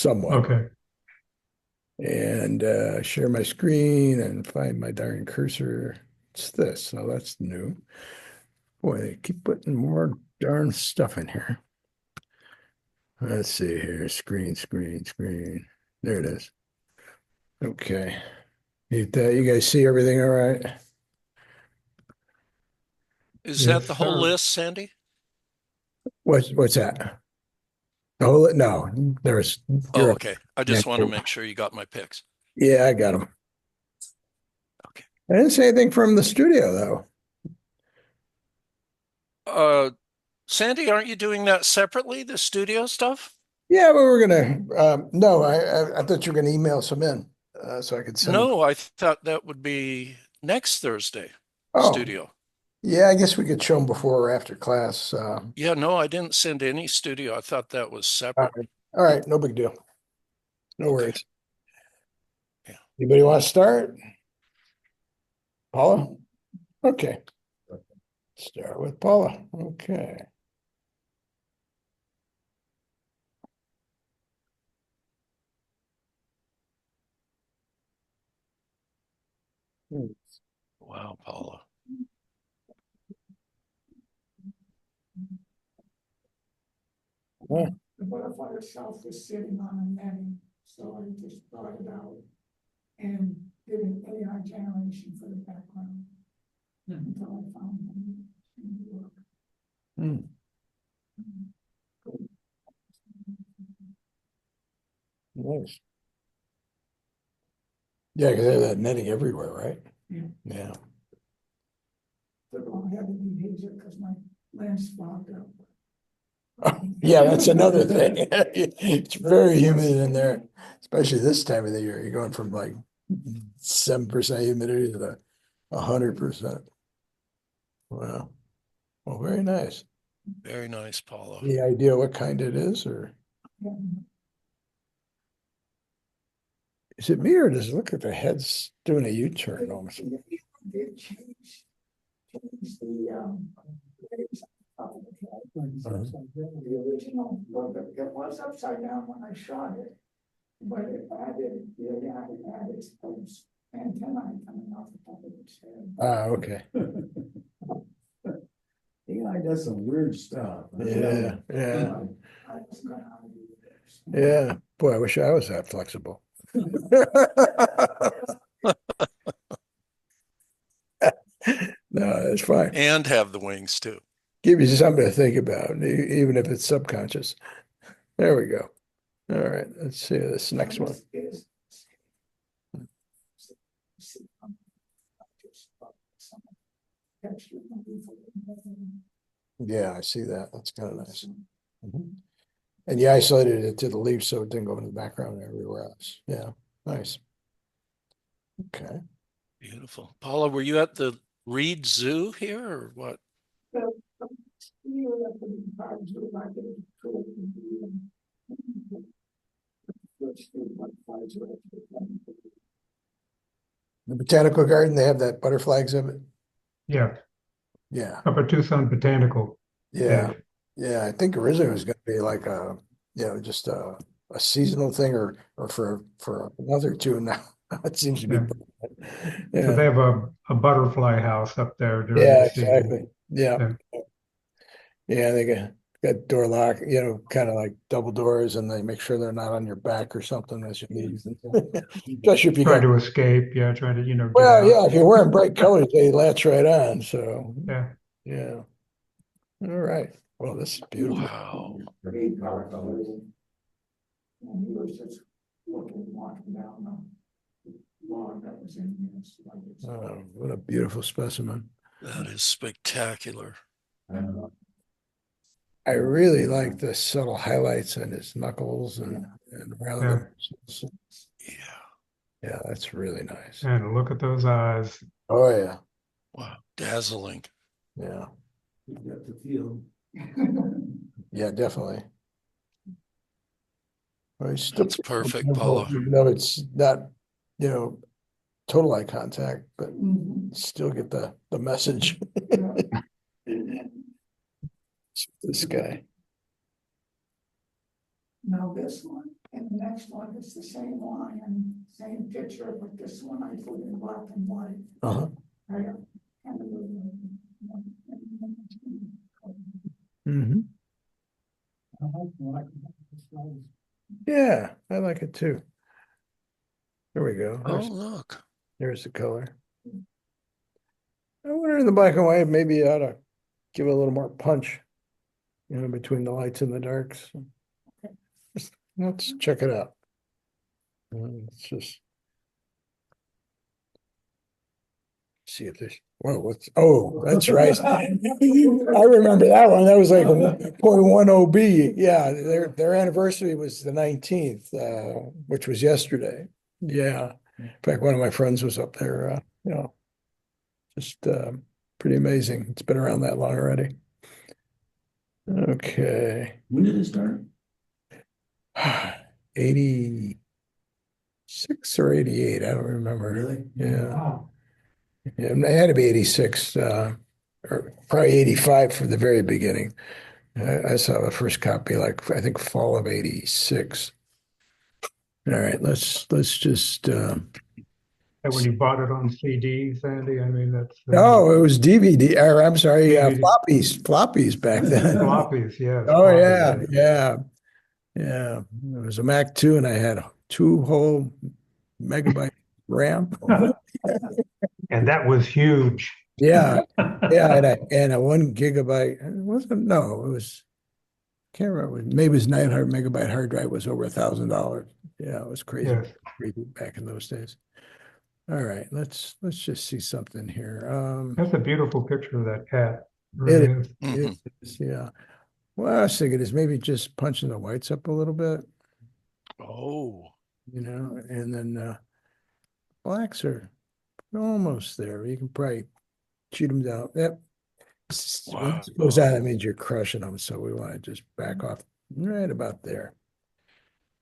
somewhat. Okay. And share my screen and find my darn cursor. It's this, so that's new. Boy, they keep putting more darn stuff in here. Let's see here. Screen, screen, screen. There it is. Okay. You guys see everything all right? Is that Yes, the whole sir. list, Sandy? What's that? Oh no, there's Oh, you're okay. I just want to make sure you got my picks. yeah, I got them. Okay. I didn't say anything from the studio though. Sandy, aren't you doing that separately, the studio stuff? Yeah, but we're gonna no, I thought you were gonna email some in so I could send them. No, I thought that would be next Thursday, Oh, studio. yeah, I guess we could show them before or after class. Yeah, no, I didn't send any studio. I thought that was All separate. right, all right, no big deal. No Okay. worries. Yeah. Anybody want to start? Paula? Okay. Start with Paula. Okay. Hmm. Wow, Paula. Yeah. The butterfly itself was sitting on a netting, so I just brought it out and did an AI generation for the background until I found one. Hmm. Nice. Yeah, because they have that netting everywhere, right? Yeah. Yeah. The one had to be hazer because my lens fogged up. Yeah, that's another thing. It's very humid in there, especially this time of the year. You're going from like 7% humidity to the 100%. Wow. Well, very nice. Very nice, Paula. Any idea what kind it is, or is it me, or does it look like the head's doing a U-turn almost? Did change the rays of the head. The original, well, it was upside down when I shot it, but it added, the AI added those antennae coming off the top of its head. Ah, okay. AI does some weird stuff. Yeah, yeah, I was gonna argue this. yeah. Boy, I wish I was that flexible. No, it's fine. And have the wings too. Give you something to think about, even if it's subconscious. There we go. All right, let's see this next one. Yeah, I see that. That's kind of nice. Mhm. And you isolated it to the leaf so it didn't go in the background everywhere else. Yeah, nice. Okay. Beautiful. Paula, were you at the Reed Zoo here or what? The botanical garden, they have that butterfly exhibit. Yeah. Yeah, Up at Tucson Botanical. yeah, Ed. yeah. I think originally it was going to be like just a seasonal thing, or for a month or two. Now it seems to be. Yeah. So Yeah, they have a butterfly house up there during yeah, the season. exactly. Yeah, Yeah. yeah. They got door lock, kind of like double doors, and they make sure they're not on your back or something as you leave. Especially if you Try got, to escape. Yeah. Try to, get well, out. yeah, if you're wearing bright colors, they latch right on. So Yeah. yeah. All right. Well, this is beautiful. Wow. Pretty colorful. And he was just looking, walking down the log that was in his luggage. Oh, what a beautiful specimen. That is spectacular. I really like the subtle highlights on his knuckles and around Yeah. the muscles. Yeah. Yeah, that's really nice. And look at those eyes. Oh yeah, Wow. Dazzling. yeah, You got the feel. yeah, definitely. Well, he's still That's perfect, beautiful, Paula. even though it's not, you know, total eye contact, but Mhm. still get the message. This guy. Now this one and the next next one is the same line, same picture, but this one I put in black and white. Uh-huh. Right? And Mm-hmm. Yeah, I like it too. There we go. Oh, look. There's the color. I wonder in the black and white, maybe you ought to give it a little more punch, between the lights and the darks. Let's check it out. Let's just see if this, that's right. I remember that one. That was like a 1.10 B. Yeah, their anniversary was the 19th, which was yesterday. Yeah. In fact, one of my friends was up there, just pretty amazing. It's been around that long already. Okay. When did it start? 86 or 88, I don't remember. Really? Yeah. Wow. Yeah, it had to be 86, or probably 85 for the very beginning. I saw the first copy, like, I think fall of 86. All right, let's just, And when you bought it on CD, Sandy, I mean, that's oh, it was DVD, or I'm sorry, DVD. floppies back then. floppies, yes. Oh, floppy yeah, disk. yeah, yeah. It was a Mac 2 and I had 2 whole megabyte RAM. And that was huge. Yeah, yeah, and a 1 gigabyte. It wasn't, no, it was, can't remember. Maybe it was 900 megabyte hard drive was over $1,000. Yeah, it was crazy, Yes. crazy back in those days. All right, let's just see something here. That's a beautiful picture of that cat. It It really is. Mhm. is, yeah. Well, I was thinking is maybe just punching the whites up a little bit, Oh, and then blacks are almost there. You can probably cheat them down. Yep. When this goes out, wow. that means you're crushing them. So we want to just back off right about there.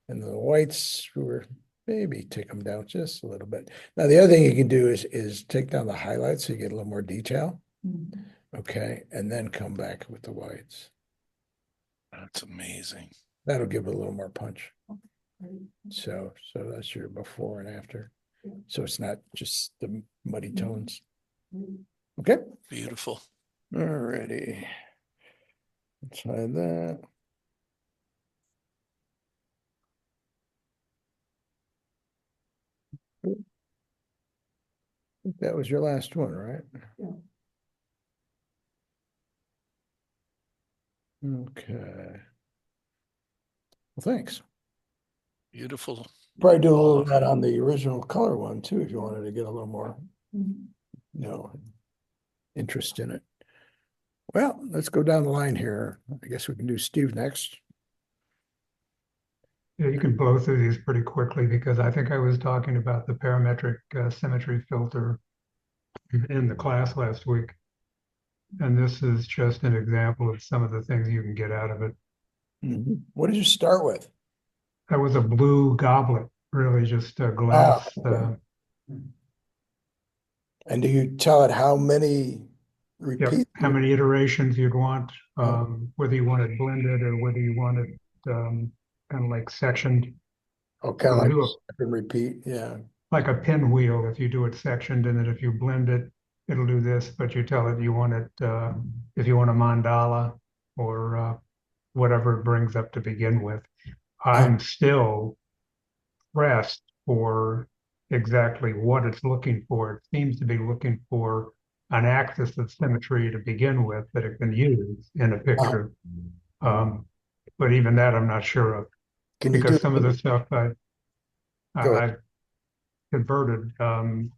And the whites, were maybe take them down just a little bit. Now, the other thing you can do is take down the highlights so you get a little more detail. Okay, and then come back with the whites. That's amazing. That'll give it a little more punch. So that's your before and after. So it's not just the muddy tones. Okay. Beautiful. Alrighty. Let's hide that. I think that was your last one, right? Yeah. Okay. Well, thanks. Beautiful. Probably do a little of that on the original color one too, if you wanted to get a little more, interest in it. Well, let's go down the line here. I guess we can do Steve next. Yeah, you can blow through these pretty quickly because I think I was talking about the parametric symmetry filter in the class last week. And this is just an example of some of the things you can get out of it. What did you start with? That was a blue goblet, really just a glass. Okay. And do you tell it how many repeats? How many iterations you'd want, whether you want it blended or whether you want it kind of like sectioned. Okay, like second repeat, yeah. Like a pinwheel, if you do it sectioned, and then if you blend it, it'll do this, but you tell it you want it, if you want a mandala or whatever it brings up to begin with. I'm still pressed for exactly what it's looking for. It seems to be looking for an axis of symmetry to begin with that it can use in a picture. But even that I'm not sure of. Can you because do some of the stuff I've converted, to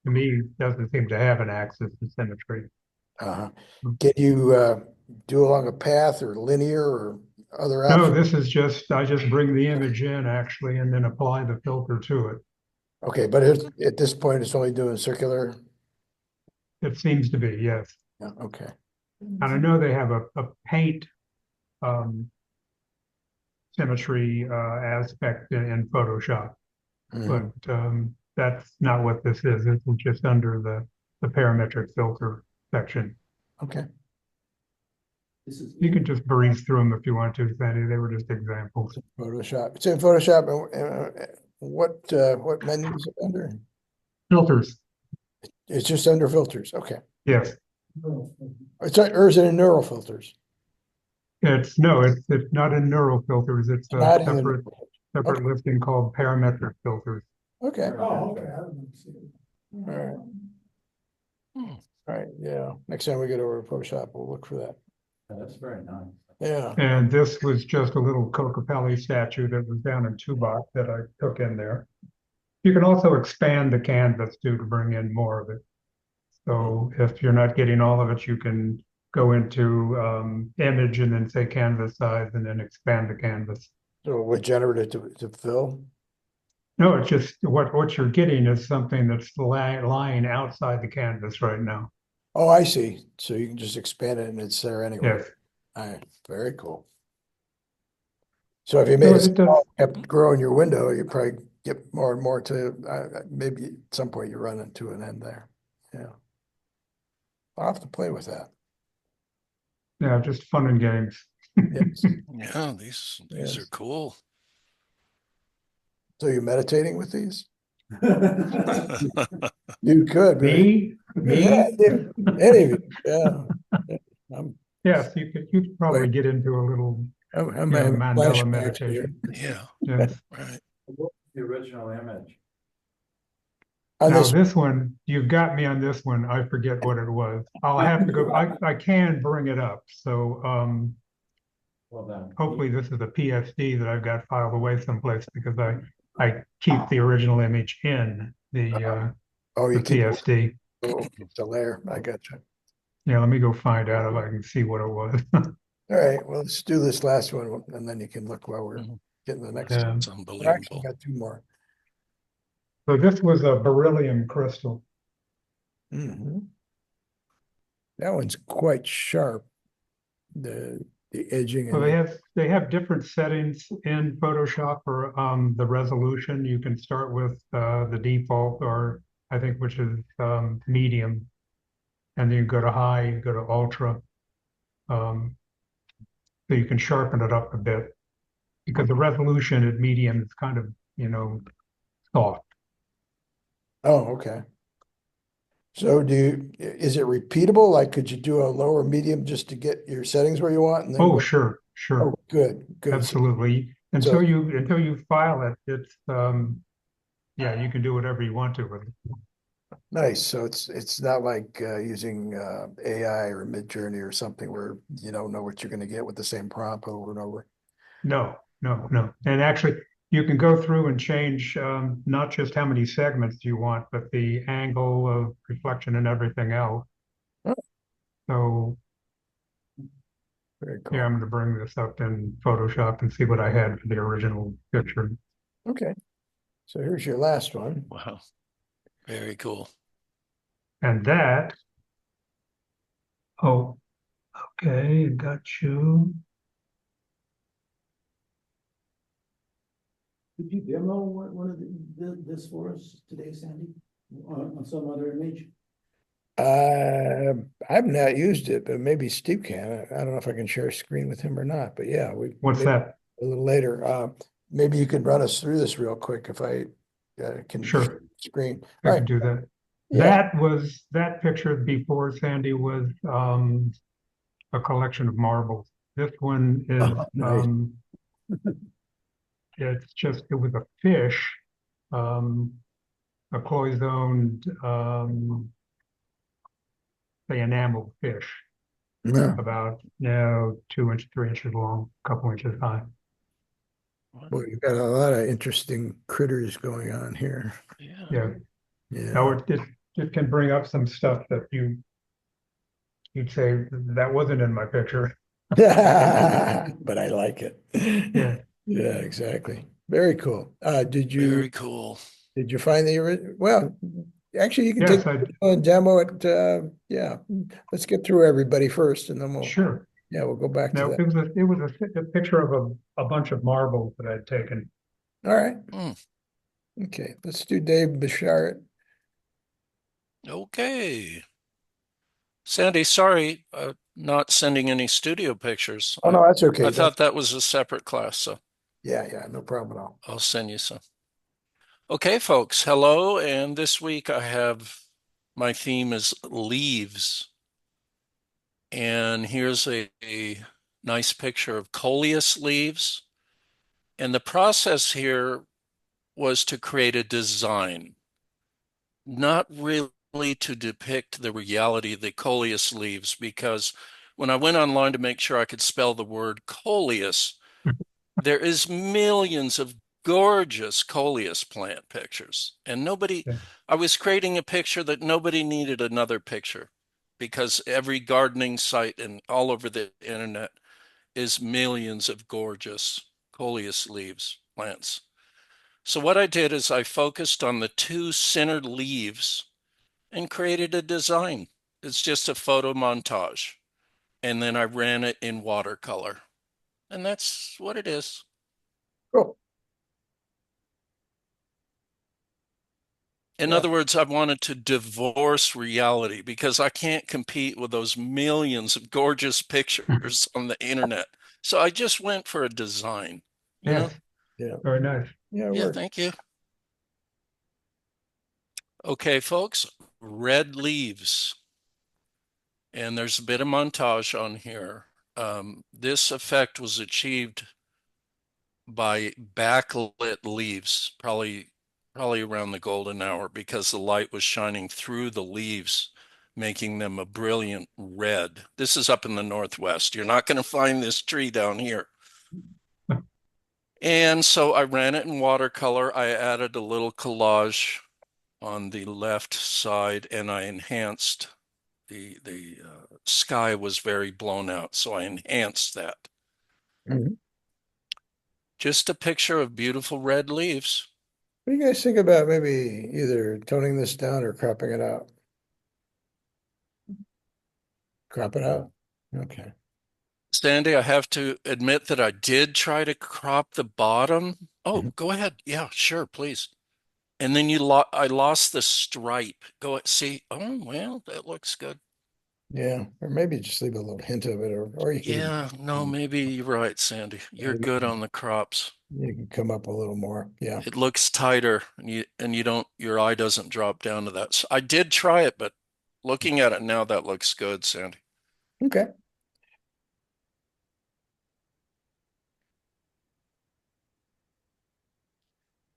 me, doesn't seem to have an axis of symmetry. Can you do along a path or linear or other No, options? this is just, I just bring the image in actually and then apply the filter to it. Okay, but at this point, it's only doing circular. It seems to be, yes. Yeah, okay. And I know they have a paint symmetry aspect in Photoshop, but that's not what this is. This is just under the parametric filter section. Okay. This is. You can just breeze through them if you want to, Sandy. They were just examples. Photoshop. It's in Photoshop. What menu is it under? Filters, It's just under filters. Okay. yes. Or is it in neural filters? It's not in neural filters. It's a Not in the. separate Okay. listing called parametric filters. Okay. Oh, okay. I didn't see it. All right. Hmm. All right. Yeah. Next time we get over to Photoshop, we'll look for that. That's very nice. Yeah. And this was just a little Kokopelli statue that was down in Tubac that I took in there. You can also expand the canvas too to bring in more of it. So if you're not getting all of it, you can go into image and then say canvas size and then expand the canvas. So we generate it to fill. No, it's just what you're getting is something that's lying outside the canvas right now. Oh, I see. So you can just expand it and it's there anyway. Yes. All right. Very cool. So if you So made it does, kept growing your window, you probably get more and more to maybe at some point you run into an end there. Yeah. I'll have to play with that. yeah, just fun and games. Yes. Yeah, these Yes. are cool. So you're meditating with these? You could, right? Me? Yeah, yeah. Any of you. Yeah. Yeah. I'm Yes, you could probably get into a little I'm you know, having mandala flashbacks here. meditation. Yeah, Yes. right. The original image. On Now this, this one, you've got me on this one. I forget what it was. I'll have to go. I can bring it up. So Well done. hopefully this is a PSD that I've got filed away someplace because I keep the original image in the you keep PSD. the layer. I got you. Yeah, let me go find out if I can see what it was. All right, well, let's do this last one and then you can look while we're Mhm. getting the next. Yeah. It's I actually unbelievable. got two more. So this was a beryllium crystal. Mhm. That one's quite sharp. The edging So and they have different settings in Photoshop for the resolution. You can start with the default or I think which is medium, and then you go to high, you go to ultra. Um, so you can sharpen it up a bit because the resolution at medium is kind of, you know, soft. oh, okay. So is it repeatable? Like, could you do a lower medium just to get your settings where you want and then Oh, go? sure, sure, Oh, good, good. absolutely. So Until you file it, it's yeah, you can do whatever you want to with it. nice. So it's not like using AI or Midjourney or something where you don't know what you're going to get with the same prompt over and over. No, no, no. And actually, you can go through and change not just how many segments you want, but the angle of reflection and everything else. Oh, So very yeah, cool. I'm going to bring this up in Photoshop and see what I had for the original picture. Okay. So here's your last one. Wow. Very cool. And that, oh, okay, got you. Could you demo one of this for us today, Sandy? On some other image? I've not used it, but maybe Steve can. I don't know if I can share a screen with him or not, but yeah, What's maybe that? a little later. Maybe you can run us through this real quick if I can Sure, screen. I All can right. do that. Yeah. That picture before Sandy was a collection of marbles. This one is Oh, nice. it was a fish, a cloisoned say enameled fish, Yeah. about 2 inches, 3 inches long, a couple inches high. Boy, you've got a lot of interesting critters going on here. Yeah. Yeah. Yeah. Now it can bring up some stuff that you'd say that wasn't in my picture. But I like it. Yeah. Yeah, exactly. Very cool. Very cool. Did you find the original? Well, actually, you can Yes, take and demo it. Yeah, let's get through everybody first, and then sure. we'll go back to No, that. it was a picture of a bunch of marbles that I'd taken. All right. Mm. Okay, let's do Dave Bishart. Okay. Sandy, sorry, not sending any studio pictures. Oh, no, that's okay. I thought that was a separate class, so Yeah, no problem at all. I'll send you some. Okay, folks, hello. And this week my theme is leaves. And here's a nice picture of coleus leaves. And the process here was to create a design, not really to depict the reality of the coleus leaves, because when I went online to make sure I could spell the word coleus, there is millions of gorgeous coleus plant pictures. And Yeah. I was creating a picture that nobody needed another picture because every gardening site and all over the internet is millions of gorgeous coleus leaves plants. So what I did is I focused on the two centered leaves and created a design. It's just a photo montage. And then I ran it in watercolor. And that's what it is. Cool. In Yeah. other words, I wanted to divorce reality because I can't compete with those millions of gorgeous pictures on the internet. So I just went for a design, you know? Yes, Yeah. very nice. Yeah, it Yeah, worked. thank you. Okay, folks, red leaves. And there's a bit of montage on here. This effect was achieved by backlit leaves, probably around the golden hour because the light was shining through the leaves, making them a brilliant red. This is up in the Northwest. You're not going to find this tree down here. And so I ran it in watercolor. I added a little collage on the left side and I enhanced the sky was very blown out, so I enhanced that. Mhm. Just a picture of beautiful red leaves. What do you guys think about maybe either toning this down or cropping it out? Crop it out? Okay. Sandy, I have to admit that I did try to crop the bottom. Oh, Mhm. go ahead. Yeah, sure, please. And then I lost the stripe. See. Oh, well, that looks good. Yeah, or maybe just leave a little hint of it, or you can Yeah, no, maybe you're right, Sandy. You're maybe good on the crops. you can come up a little more. Yeah. It looks tighter and you don't your eye doesn't drop down to that. So I did try it, but looking at it now, that looks good, Sandy. Okay.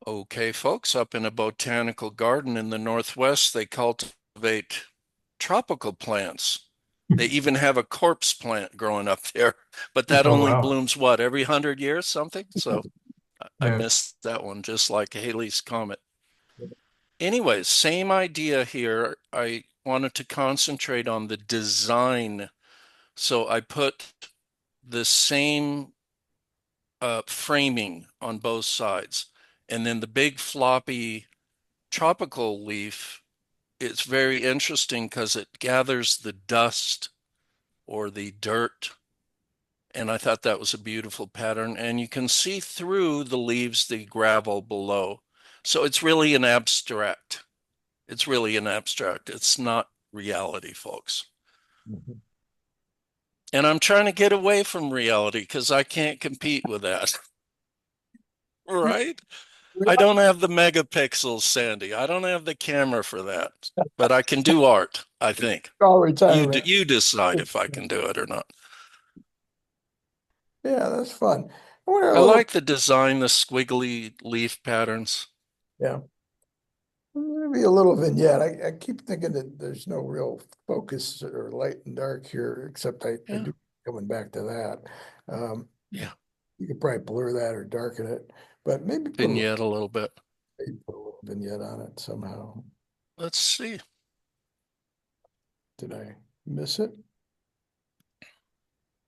Okay, folks, up in a botanical garden in the Northwest, they cultivate tropical plants. They even have a corpse plant growing up there, but that Oh, only wow. blooms what, every 100 years, something? So I Yes. missed that one, just like Halley's Comet. Anyways, same idea here. I wanted to concentrate on the design. So I put the same framing on both sides. And then the big floppy tropical leaf, it's very interesting because it gathers the dust or the dirt. And I thought that was a beautiful pattern. And you can see through the leaves, the gravel below. So it's really an abstract. It's really an abstract. It's not reality, folks. Mhm. And I'm trying to get away from reality because I can't compete with that. Right? I don't have the megapixels, Sandy. I don't have the camera for that. But I can do art, I think. All You retirement. you decide if I can do it or not. Yeah, that's fun. I wonder a I little, like the design, the squiggly leaf patterns. yeah, maybe a little vignette. I keep thinking that there's no real focus or light and dark here, except I Yeah, do coming back to that. Um, yeah. you could probably blur that or darken it, but Vignette a little bit. maybe put a little vignette on it somehow. Let's see. Did I miss it?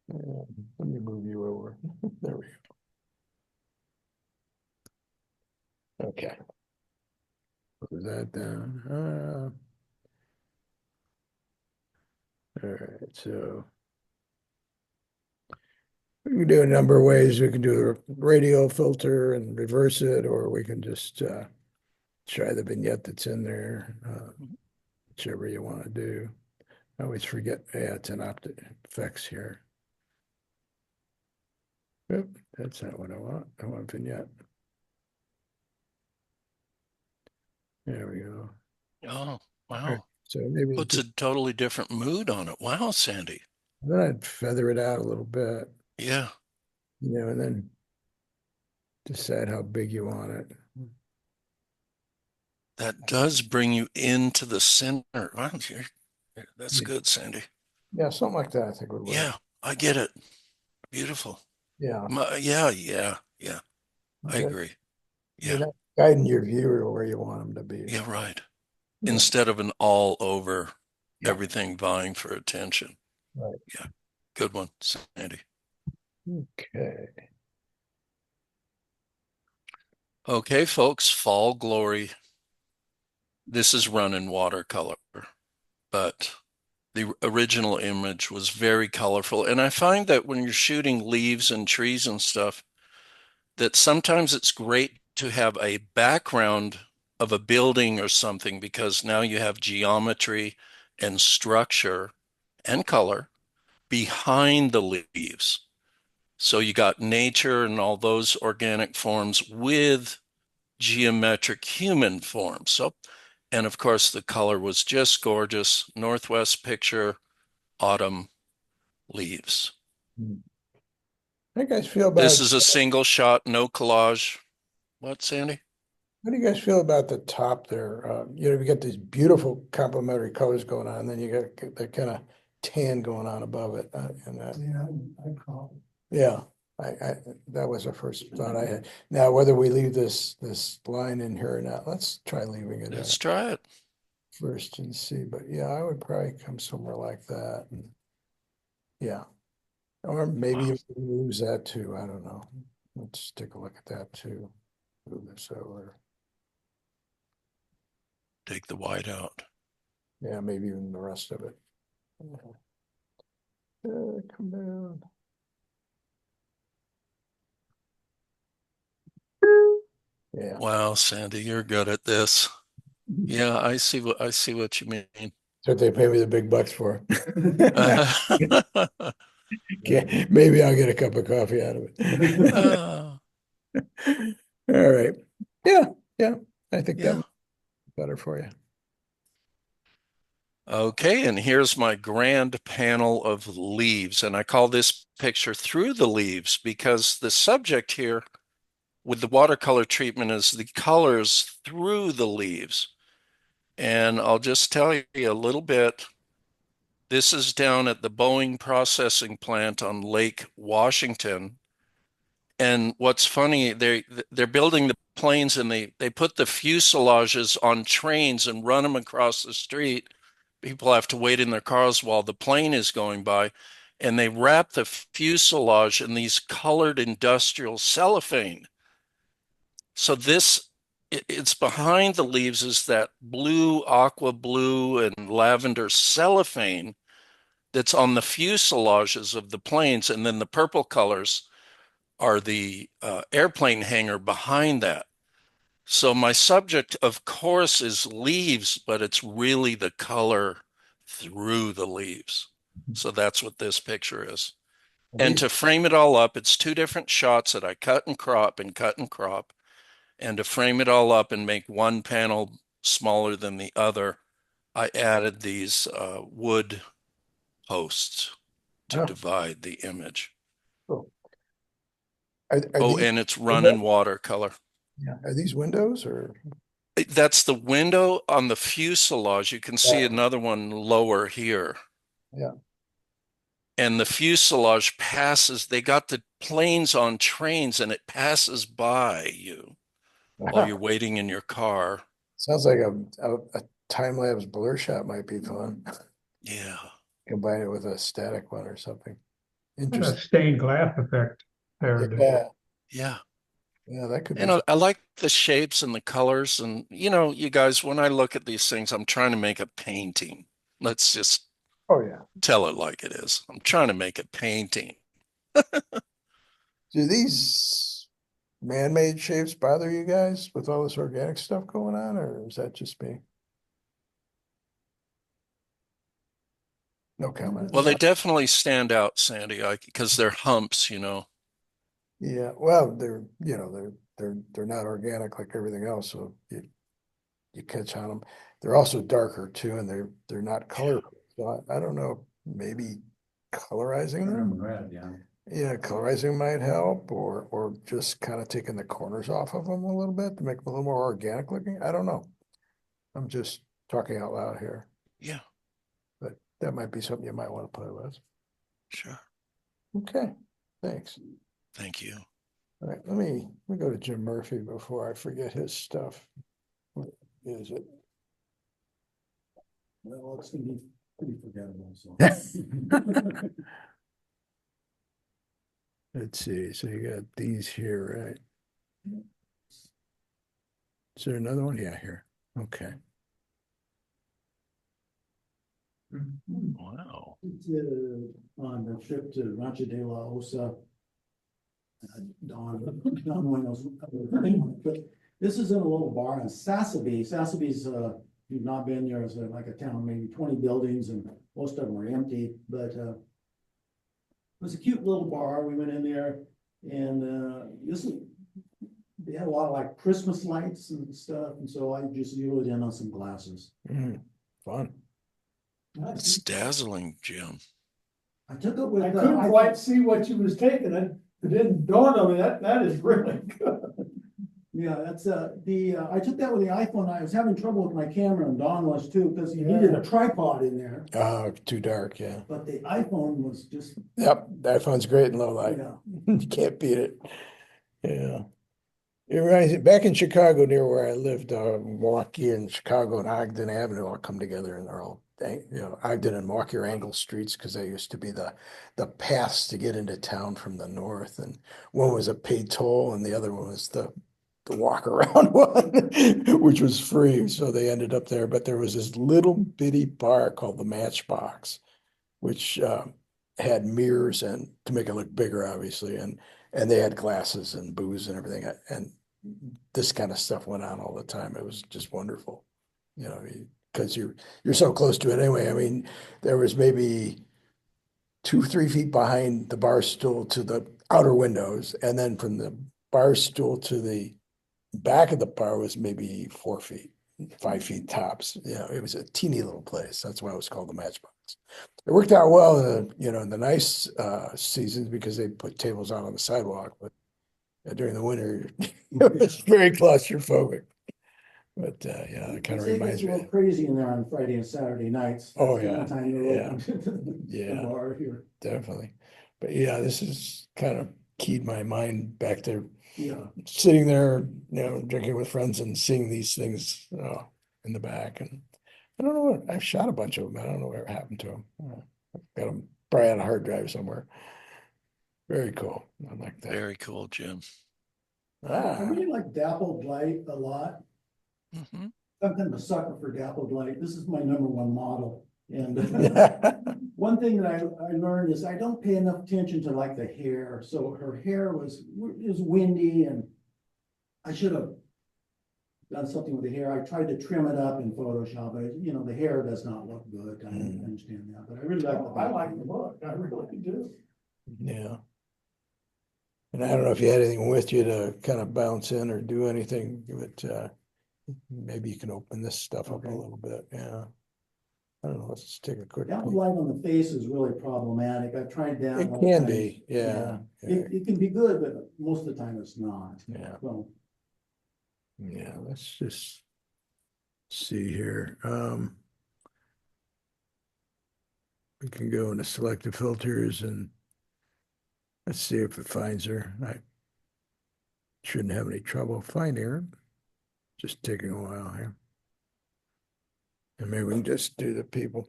Let me move you over. There we go. Okay. Put that down. All right, so we can do a number of ways. We can do a radial filter and reverse it, or we can just try the vignette that's in there, whichever you want to do. I always forget, yeah, it's an optic effects here. Yep, that's not what I want. I want vignette. There we go. Oh, All right, wow. so maybe Puts a totally different mood on it. Wow, Sandy. then I'd feather it out a little bit, Yeah, and then decide how big you want it. that does bring you into the center. Wow, that's Yeah, good, Sandy. yeah, something like that I think would work. Yeah, I get it. Beautiful. Yeah, Yeah. I okay. agree. You're Yeah, not guiding your viewer where you want them to be. yeah, right. Yeah, Instead of an all over yeah, everything vying for attention. right. Yeah, good one, Sandy. Okay. Okay, folks, Fall Glory. This is run in watercolor, but the original image was very colorful. And I find that when you're shooting leaves and trees and stuff, that sometimes it's great to have a background of a building or something because now you have geometry and structure and color behind the leaves. So you got nature and all those organic forms with geometric human forms. So, and of course, the color was just gorgeous. Northwest picture, autumn leaves. How do you guys feel This about is a single shot, no collage. What, Sandy? how do you guys feel about the top there? We got these beautiful complementary colors going on, and then you got that kind of tan going on above it. Yeah, I call Yeah, I that was the first thought I had. Now, whether we leave this line in here or not, let's try leaving it in Let's try it. first and see. But yeah, I would probably come somewhere like that. And yeah, or maybe Wow. you lose that too. I don't know. Let's take a look at that too. Move this over. Take the white out. Yeah, maybe even the rest of it. Come down. Yeah. Wow, Sandy, you're good at this. Yeah, I see what you mean. That's what they pay me the big bucks for. Uh, Okay, maybe I'll get a cup of coffee out of it. uh, All right. Yeah, yeah. I think that yeah. might be better for you. Okay, and here's my grand panel of leaves. And I call this picture Through the Leaves because the subject here with the watercolor treatment is the colors through the leaves. And I'll just tell you a little bit. This is down at the Boeing processing plant on Lake Washington. And what's funny, they're building the planes and they put the fuselages on trains and run them across the street. People have to wait in their cars while the plane is going by, and they wrap the fuselage in these colored industrial cellophane. So it's behind the leaves is that blue, aqua blue, and lavender cellophane that's on the fuselages of the planes, and then the purple colors are the airplane hangar behind that. So my subject, of course, is leaves, but it's really the color through the leaves. So that's what this picture is. And These, to frame it all up, it's two different shots that I cut and crop and cut and crop. And to frame it all up and make one panel smaller than the other, I added these wood posts to oh, divide the image. cool. Are Oh, these and it's windows? running watercolor. Yeah. Are these windows or? That's the window on the fuselage. You can see Yeah. another one lower here. Yeah. And the fuselage passes, they got the planes on trains and it passes by you while you're waiting in your car. Sounds like a time-lapse blur shot might be fun. Yeah. Combine it with a static one or something. And a Interesting. stained glass effect there. Yeah, Yeah. yeah, that could be And fun. I like the shapes and the colors. And, you guys, when I look at these things, I'm trying to make a painting. Let's just Oh, yeah. tell it like it is. I'm trying to make a painting. Do these man-made shapes bother you guys with all this organic stuff going on, or is that just me? No comment. Well, they definitely stand out, Sandy, because they're humps, Yeah, well, they're not organic like everything else, so you catch on them. They're also darker too, and they're not colored. So I don't know, maybe colorizing them. Red, yeah. Yeah, colorizing might help, or just kind of taking the corners off of them a little bit to make them a little more organic looking. I don't know. I'm just talking out loud here, Yeah, but that might be something you might want to play with. sure. Okay, thanks. Thank you. All right, let me go to Jim Murphy before I forget his stuff. What is it? Well, it's gonna be pretty forgettable, so. Let's see, so you got these here, right? Is there another one? Yeah, here. Okay. Wow. On the trip to Rancho de la Osa. Don knows, but this is in a little bar in Sassabee. Sassabee's, you've not been there, it's like a town, maybe 20 buildings, and most of them are empty, but it was a cute little bar. We went in there, and they had a lot of like Christmas lights and stuff, and so I just zeroed in on some glasses. Fun. It's dazzling, Jim. I took it with. I couldn't quite see what you was taking, it didn't dawn on me, that is really good. Yeah, that's I took that with the iPhone. I was having trouble with my camera, and Don was too, because you needed a tripod in there, Too dark, yeah. but the iPhone was just, Yep, the iPhone's great in low light. yeah. You can't beat it. Yeah. It reminds me, back in Chicago near where I lived, Milwaukee and Chicago and Ogden Avenue all come together, and they're all, Ogden and Milwaukee are angle streets because they used to be the paths to get into town from the north. And one was a paid toll and the other one was the walk around one, which was free. So they ended up there. But there was this little bitty bar called the Matchbox, which had mirrors and to make it look bigger, obviously, and they had glasses and booze and everything. And this kind of stuff went on all the time. It was just wonderful, because you're so close to it anyway. I mean, there was maybe 2-3 feet behind the bar stool to the outer windows, and then from the bar stool to the back of the bar was maybe 4 feet, 5 feet tops. It was a teeny little place. That's why it was called the Matchbox. It worked out well in the nice seasons because they put tables out on the sidewalk, but during the winter, it was very claustrophobic. But yeah, it kind of It reminds gets a me. little crazy in there on Friday and Saturday nights. Oh, That's the yeah. only time they're Yeah. open. Yeah. The bar here. Definitely. But yeah, this is kind of keyed my mind back to Yeah. sitting there, drinking with friends and seeing these things in the back. And I don't know what, I've shot a bunch of them. I don't know what happened to them. Got them probably on a hard drive somewhere. Very cool. I like that. Very cool, Jim. I really like dappled light a lot. Hmm. I'm kind of a sucker for dappled light. This is my #1 model. And one thing that I learned is I don't pay enough attention to like the hair. So her hair was windy, and I should have done something with the hair. I tried to trim it up in Photoshop, but the hair does not look good. I understand that, but I really like I like the look, I really do. Yeah. And I don't know if you had anything with you to kind of bounce in or do anything, but maybe you can open this stuff up a little bit. Yeah. I don't know. Let's just take a quick. Dappled light on the face is really problematic. I've tried that. It can be, yeah. It can be good, but most of the time it's not. Yeah. So, Yeah, let's just see here. We can go into selective filters and let's see if it finds her. I shouldn't have any trouble finding her. Just taking a while here. And maybe we can just do the people.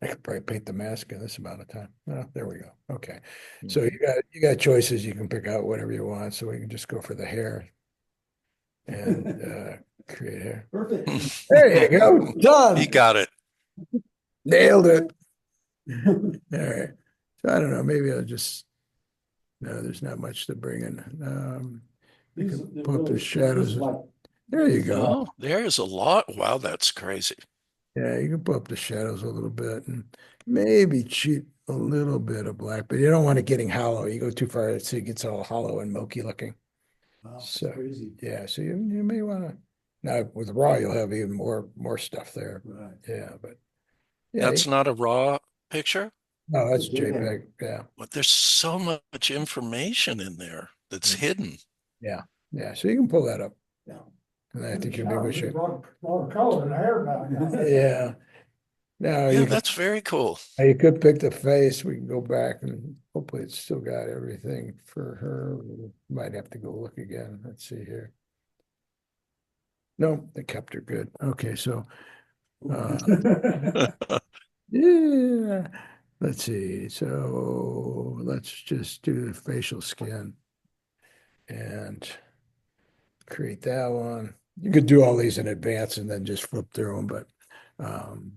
I could probably paint the mask in this amount of time. Oh, there we go. Okay. So you got choices. You can pick out whatever you want. So we can just go for the hair and create hair. perfect. There you go. Done. He got it. Nailed it. All right. So I don't know. Maybe I'll just. No, there's not much to bring in. You can pull up the shadows. There you go. Oh, there's a lot. Wow, that's crazy. Yeah, you can pull up the shadows a little bit and maybe cheat a little bit of black, but you don't want it getting hollow. You go too far, it gets all hollow and milky looking. Wow, that's So, crazy. yeah, so you may want to, now with raw, you'll have even more stuff there. Right. Yeah, but yeah, That's not a raw picture, no, that's JPEG. JPEG. Yeah, but there's so much information in there that's hidden. yeah, yeah. So you can pull that up, Yeah. and I think you'll be able to. Brought color in the hair back. Yeah. Now Yeah, you can, that's very cool. you could pick the face. We can go back and hopefully it's still got everything for her. We might have to go look again. Let's see here. No, they kept her good. Okay, so yeah. Let's see. So let's just do the facial skin and create that one. You could do all these in advance and then just flip through them, but um,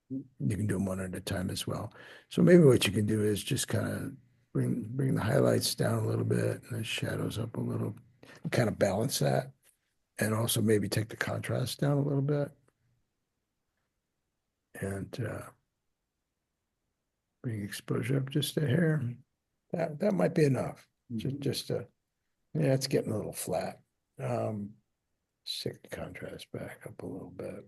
you can do them one at a time as well. So maybe what you can do is just kind of bring the highlights down a little bit and the shadows up a little, kind of balance that. And also maybe take the contrast down a little bit. And bring exposure up just a hair. That might be enough. Just yeah, it's getting a little flat. Stick the contrast back up a little bit.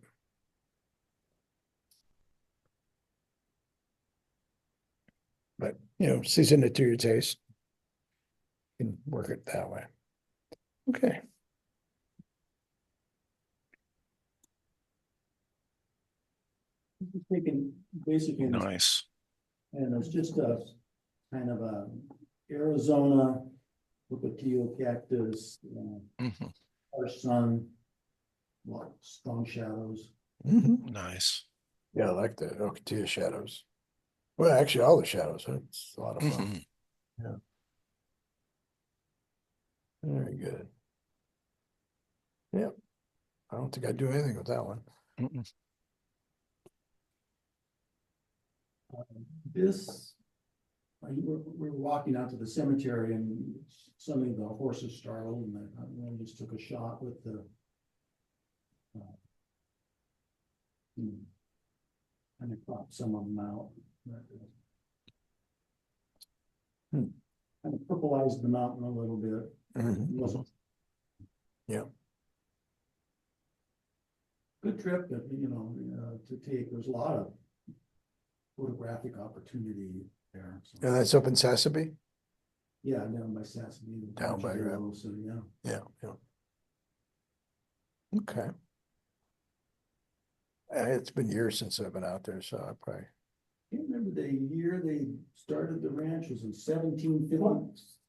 But season it to your taste. You can work it that way. Okay. Taking basic images, Nice. and it's just a kind of a Arizona Lupatio cactus, Mhm. harsh sun, a lot of strong shadows. Nice. Yeah, I like the Ocotillo shadows. Well, actually, all the shadows. It's a lot of fun. Mhm. Very good. Yep. I don't think I'd do anything with that one. Mhm. This, we're walking out to the cemetery and suddenly the horses startled and I just took a shot with the kind of cropped some of them out. Hmm. Kind of purpleized the mountain a little bit. It wasn't Yeah. good trip that, to take. There's a lot of photographic opportunity there. So, And that's up in Sassabee? yeah, down by Sassabe. Down by Archidale, so yeah. Yeah, yeah. Okay. It's been years since I've been out there, so I probably. Can't remember the year they started the ranch. Was in 1750?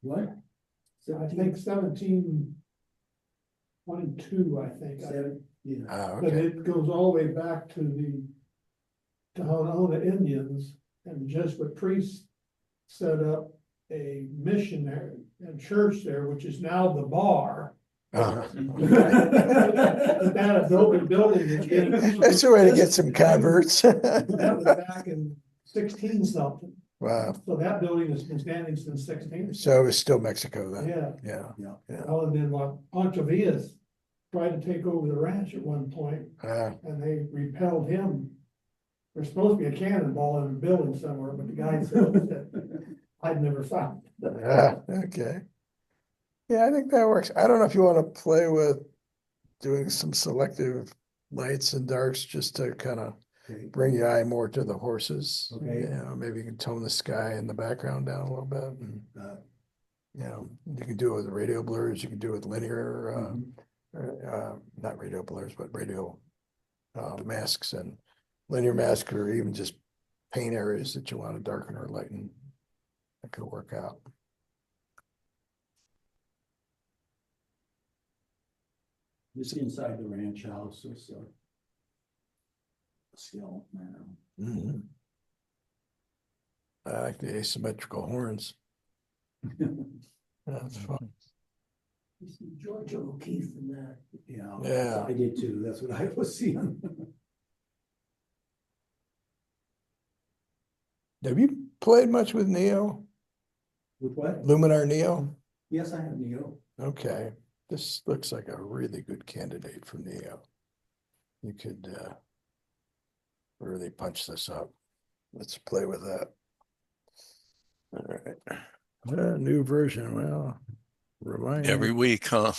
What? I think 1722, I think. Yeah. But Okay. it goes all the way back to the Tohono Indians, and the Jesuit priests set up a missionary and church there, which is now the bar. But that building is getting. That's the way to get some converts. That was back in 16 something. Wow. So that building has been standing since 16. So it was still Mexico then? Yeah. Yeah. Yeah. Well, and then Pancho Villas tried to take over the ranch at one point, Ah, and they repelled him. There's supposed to be a cannonball in the building somewhere, but the guy said that I'd never found it. okay. Yeah, I think that works. I don't know if you want to play with doing some selective lights and darks just to kind of Okay. bring your eye more to the horses. Okay. Maybe you can tone the sky in the background down a little bit. And, you can do it with radio blurs. You can do it with linear, not radio blurs, but radio masks and linear masks, or even just paint areas that you want to darken or lighten. That could work out. Just inside the ranch house is a skill, man. Mhm. I like the asymmetrical horns. That's fun. You see George O'Keefe in that. Yeah. I did too. That's what I was seeing. Have you played much with Neo? With what? Luminar Neo? Yes, I have Neo. Okay. This looks like a really good candidate for Neo. You could really punch this up. let's play with that. All right. New version. Well, remind Every me. week, huh?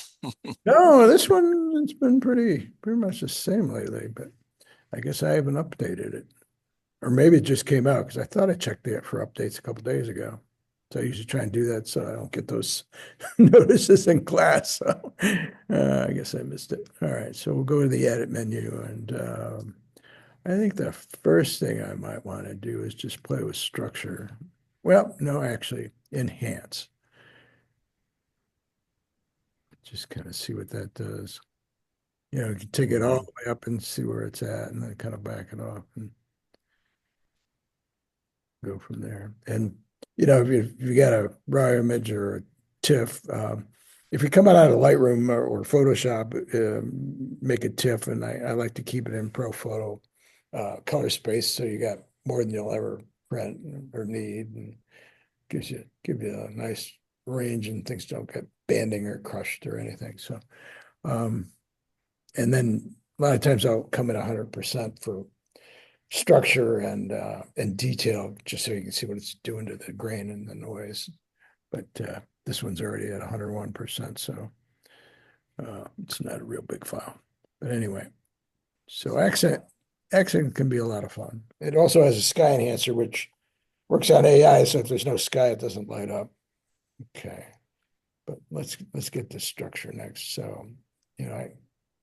No, this one it's been pretty much the same lately, but I guess I haven't updated it. Or maybe it just came out because I thought I checked it for updates a couple days ago. So I usually try and do that so I don't get those notices in class. So I guess I missed it. All right, so we'll go to the edit menu, and I think the first thing I might want to do is just play with structure. Well, no, actually, enhance. Just kind of see what that does. You know, you can take it all the way up and see where it's at, and then kind of back it off and go from there. And you know, if you got a raw image or a TIFF, if you come out of Lightroom or Photoshop, make a TIFF, and I like to keep it in Pro Photo color space, so you got more than you'll ever print or need, and give you a nice range, and things don't get banding or crushed or anything. So, and then a lot of times I'll come at 100% for structure and detail, just so you can see what it's doing to the grain and the noise. But this one's already at 101%, so it's not a real big file. But anyway, so accent can be a lot of fun. It also has a sky enhancer, which works on AI, so if there's no sky, it doesn't light up. Okay, but let's get the structure next. So, you know,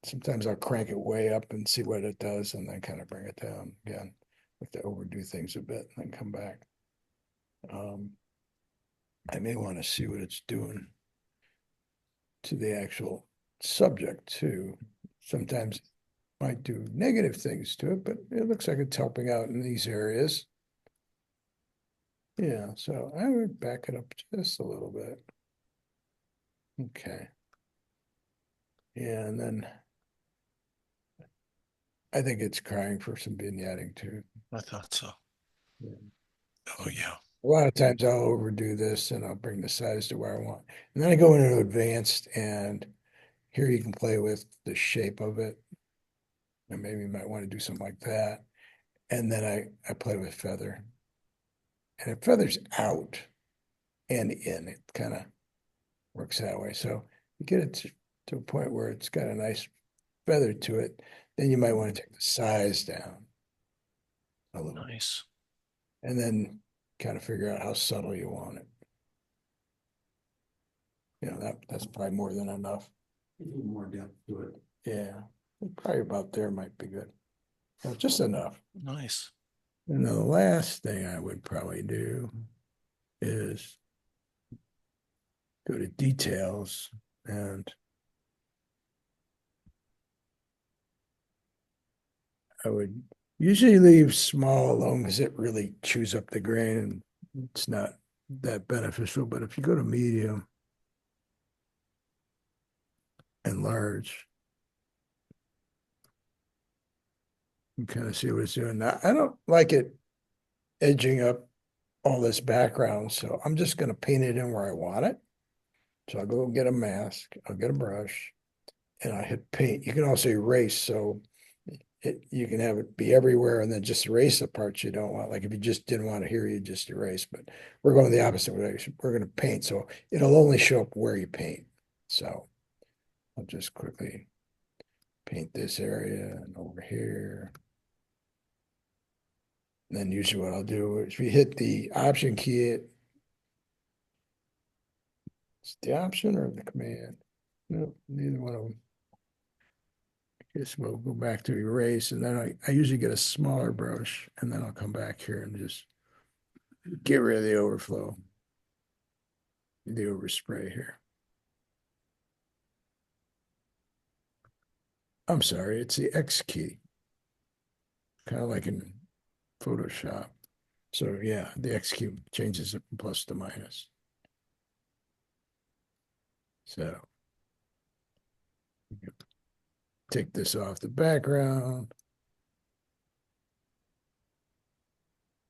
sometimes I'll crank it way up and see what it does, and then kind of bring it down again. Like to overdo things a bit and then come back. I may want to see what it's doing to the actual subject too. Sometimes it might do negative things to it, but it looks like it's helping out in these areas. Yeah, so I would back it up just a little bit. Okay. Yeah, and then I think it's crying for some vignetting too. I thought so. Yeah. Oh, yeah. A lot of times I'll overdo this and I'll bring the size to where I want. And then I go into advanced, and here you can play with the shape of it. And maybe you might want to do something like that. And then I play with feather. And it feathers out and in. It kind of works that way. So you get it to a point where it's got a nice feather to it. Then you might want to take the size down a little. Nice. And then kind of figure out how subtle you want it. You know, that's probably more than enough. A little more depth to it. Yeah, probably about there might be good. Well, just enough. Nice. And the last thing I would probably do is go to details, and I would usually leave small alone because it really chews up the grain and it's not that beneficial. But if you go to medium and large, you kind of see what it's doing. Now, I don't like it edging up all this background, so I'm just going to paint it in where I want it. So I'll go get a mask, I'll get a brush, and I hit paint. You can also erase, so you can have it be everywhere and then just erase the parts you don't want. Like if you just didn't want to hear, you just erase. But we're going the opposite way. We're going to paint, so it'll only show up where you paint. So I'll just quickly paint this area and over here. And then usually what I'll do is if you hit the option key, it's the option or the command. No, neither one of them. I guess we'll go back to erase, and then I usually get a smaller brush, and then I'll come back here and just get rid of the overflow, the overspray here. I'm sorry, it's the X key, kind of like in Photoshop. So yeah, the X key changes it from plus to minus. So take this off the background.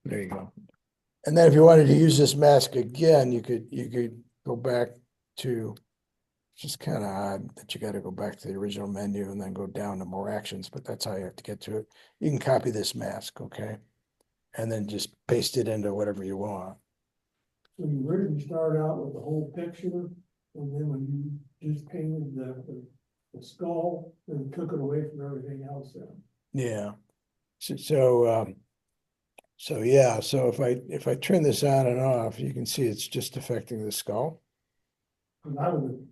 There you go. And then if you wanted to use this mask again, you could go back to, it's just kind of odd that you got to go back to the original menu and then go down to more actions, but that's how you have to get to it. You can copy this mask, okay? and then just paste it into whatever you want. So you originally started out with the whole picture, and then when you just painted the skull, then took it away from everything else then. Yeah. So yeah, so if I turn this on and off, you can see it's just affecting the skull. Cause I would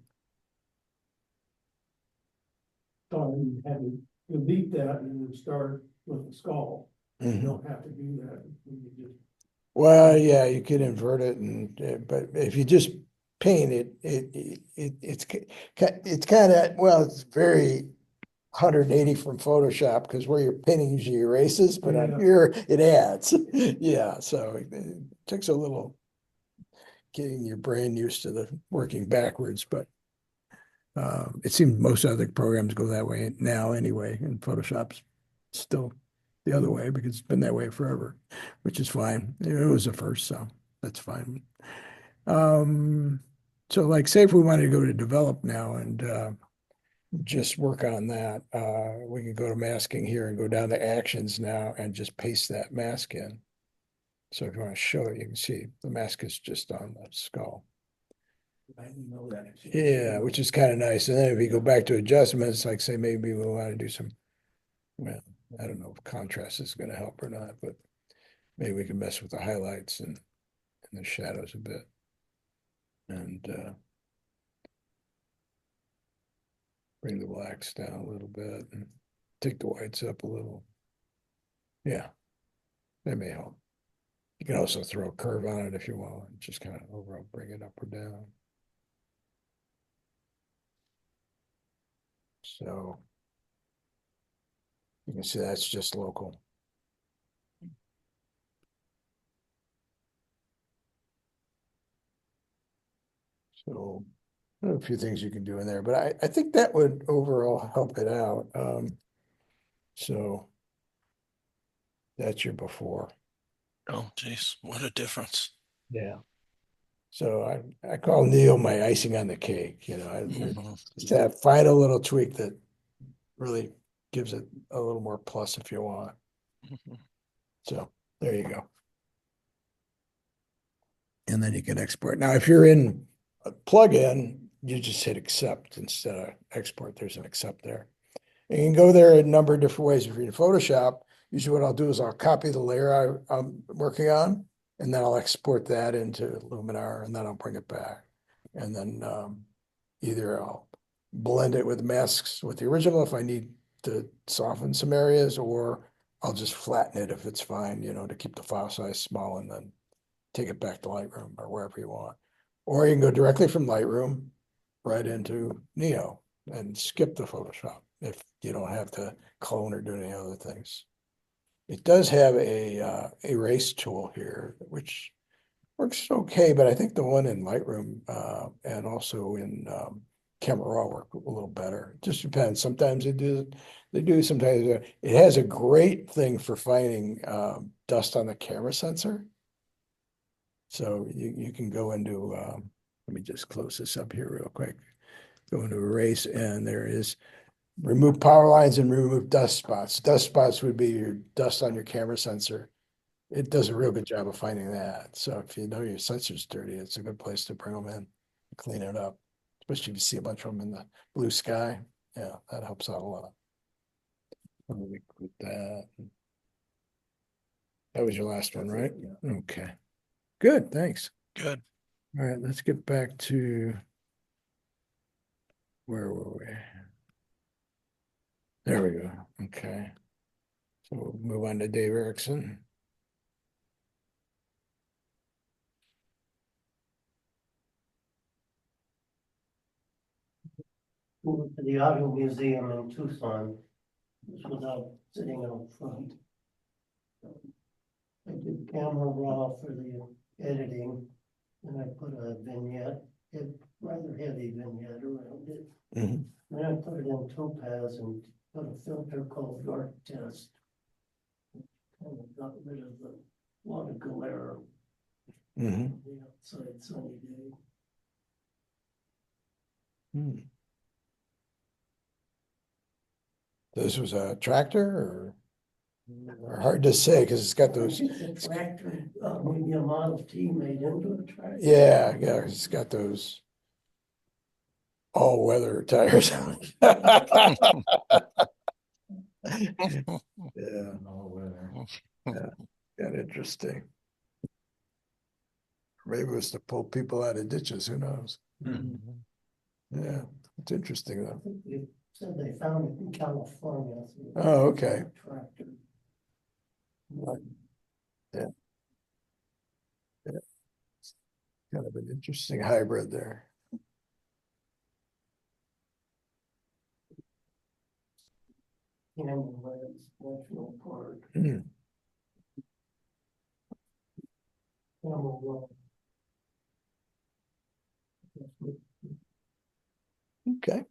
thought you had to delete that and then start with the skull. You Mhm. don't have to do that. You just Well, yeah, you could invert it but if you just paint it, it's kind of, well, it's very 180 from Photoshop because where you're painting usually erases, but on Yeah. here it adds. Yeah, so it takes a little getting your brain used to the working backwards, but it seems most other programs go that way now anyway, and Photoshop's still the other way because it's been that way forever, which is fine. It was the first, so that's fine. Um, so like say if we wanted to go to develop now and just work on that, we can go to masking here and go down to actions now and just paste that mask in. So if you want to show it, you can see the mask is just on the skull. I didn't know that. Yeah, which is kind of nice. And then if you go back to adjustments, like say maybe we want to do some, well, I don't know if contrast is going to help or not, but maybe we can mess with the highlights and the shadows a bit. And bring the blacks down a little bit and take the whites up a little. Yeah, that may help. You can also throw a curve on it if you want, just kind of overall bring it up or down. So you can see that's just local. So a few things you can do in there, but I think that would overall help it out. So that's your before. Oh, geez, what a difference. Yeah. So I call Neil my icing on the cake, you know, Mhm. it's that final little tweak that really gives it a little more plus if you want. Mhm. So there you go. And then you can export. Now, if you're in a plugin, you just hit accept instead of export. There's an accept there. And you can go there a number of different ways. If you're in Photoshop, usually what I'll do is I'll copy the layer I'm working on, and then I'll export that into Luminar, and then I'll bring it back. And then either I'll blend it with masks with the original if I need to soften some areas, or I'll just flatten it if it's fine, you know, to keep the file size small and then take it back to Lightroom or wherever you want. Or you can go directly from Lightroom right into Neo and skip the Photoshop if you don't have to clone or do any other things. It does have a erase tool here, which works okay, but I think the one in Lightroom and also in Camera Raw work a little better. It just depends. Sometimes they do. Sometimes it has a great thing for finding dust on the camera sensor. So you can go into, let me just close this up here real quick. Go into erase and there is remove power lines and remove dust spots. Dust spots would be your dust on your camera sensor. It does a real good job of finding that. So if you know your sensor's dirty, it's a good place to bring them in, clean it up. Especially if you see a bunch of them in the blue sky. Yeah, that helps out a lot. Let me quit that. That was your last one, right? Okay. Good, thanks. Good. All right, let's get back to where were we? There we go. Okay. So we'll move on to Dave Erickson. Moved to the Auto Museum in Tucson. This was out sitting out front. I did camera raw for the editing, and I put a vignette, a rather heavy vignette around it. Mhm. Then I put it in Topaz and put a filter called Dark Test. Kind of got rid of the lot of glare Mhm. on the outside sunny day. Hmm. This was a tractor or? Hard to say because it's got those, It's a tractor, maybe a Model T made into a tractor. yeah, it's got those all-weather tires. Yeah, all weather. Yeah, got interesting. Maybe it was to pull people out of ditches, who knows? Yeah, it's interesting I though. think they said they found it in California. So Oh, okay. Tractor. Yeah. Yeah. Kind of an interesting hybrid there. Canyonlands National Park. Hmm. Camel Run. Okay.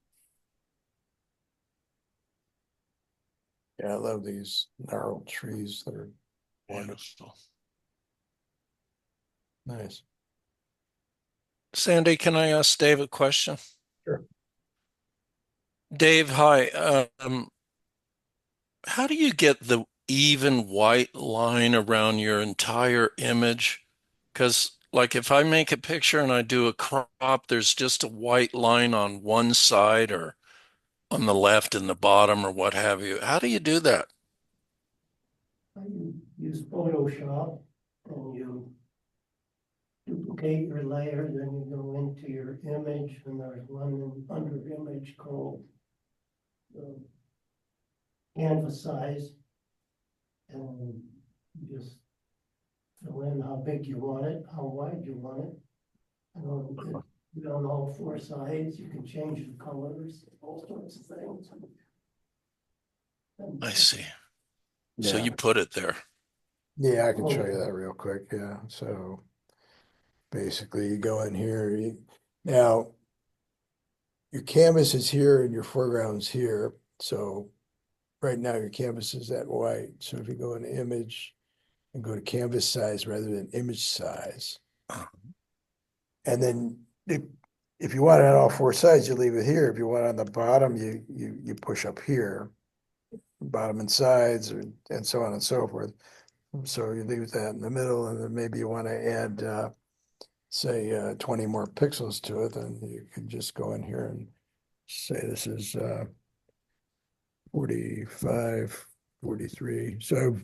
Yeah, I love these gnarled trees. They're wonderful. Nice. Sandy, can I ask Dave a question? Sure. Dave, hi. How do you get the even white line around your entire image? Because, like, if I make a picture and I do a crop, there's just a white line on one side or on the left and the bottom or what have you. How do you do that? You use Photoshop and you duplicate your layer, then you go into your image, and there's one under image called canvas size. And you just fill in how big you want it, how wide you want it. And on all four sides, you can change the colors, all sorts of things. I see. So Yeah. you put it there. Yeah, I can show you that real quick. Yeah. So basically you go in here. Now your canvas is here and your foreground's here. So right now your canvas is that white. So if you go into image and go to canvas size rather than image size, and then if you want it on all four sides, you leave it here. If you want it on the bottom, you push up here, bottom and sides, and so on and so forth. So you leave that in the middle, and then maybe you want to add, say, 20 more pixels to it, then you can just go in here and say this is 45, 43. So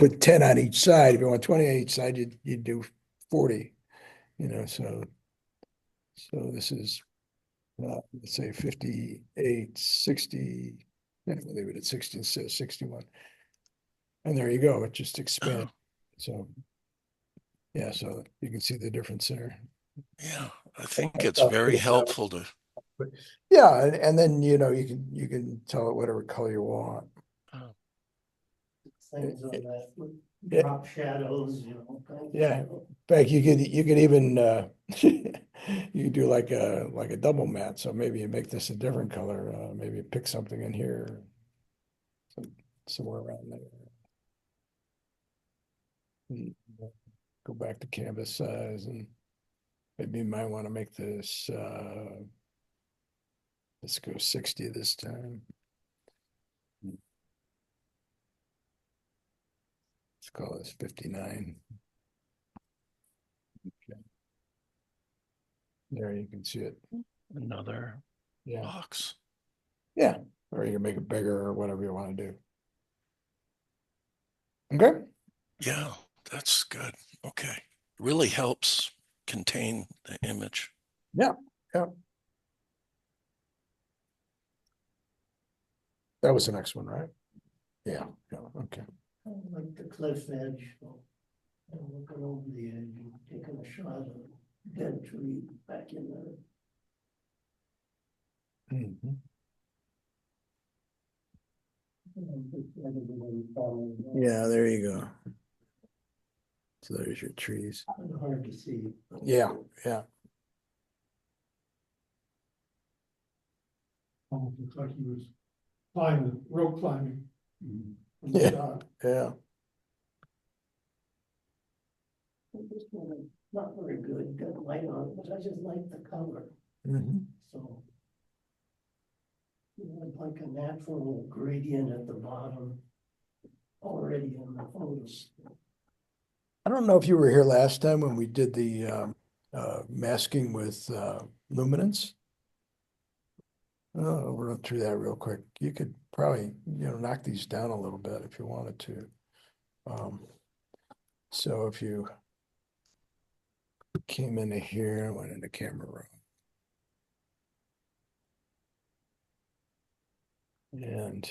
put 10 on each side. If you want 20 on each side, you do 40, so this is, let's say 58, 60, yeah, we'll leave it at 60 instead of 61. And there you go, it just expanded. So, yeah, so you can see the difference there. Yeah, I think it's very helpful to. But yeah, and then you can tell it whatever color you want. Things on that, Yeah. drop shadows, things. Yeah. In fact, you could even you could do like a double matte. So maybe you make this a different color. Maybe you pick something in here, somewhere around there. And go back to canvas size, and maybe you might want to make this. Let's go 60 this time. Let's call this 59. Okay. There you can see it. Another Yeah. box. Yeah. Or you can make it bigger or whatever you want to do. Okay. Yeah, that's good. Okay. Really helps contain the image. Yeah. Yeah. That was the next one, right? Yeah. Yeah. Okay. Like the cliff edge, and looking over the edge and taking a shot of a dead tree back in there. Mhm. Yeah. Yeah, there you go. So there's your trees. Hard to see. Yeah. Yeah. Almost looks like he was climbing, rope climbing. From the Yeah. shot. Yeah. This one is not very good, got light on it, but I just like the color, Mhm. so. I'd like a natural gradient at the bottom. already in the photos. I don't know if you were here last time when we did the masking with luminance. Oh, we'll run through that real quick. You could probably, knock these down a little bit if you wanted to. So if you came into here, went into camera room. And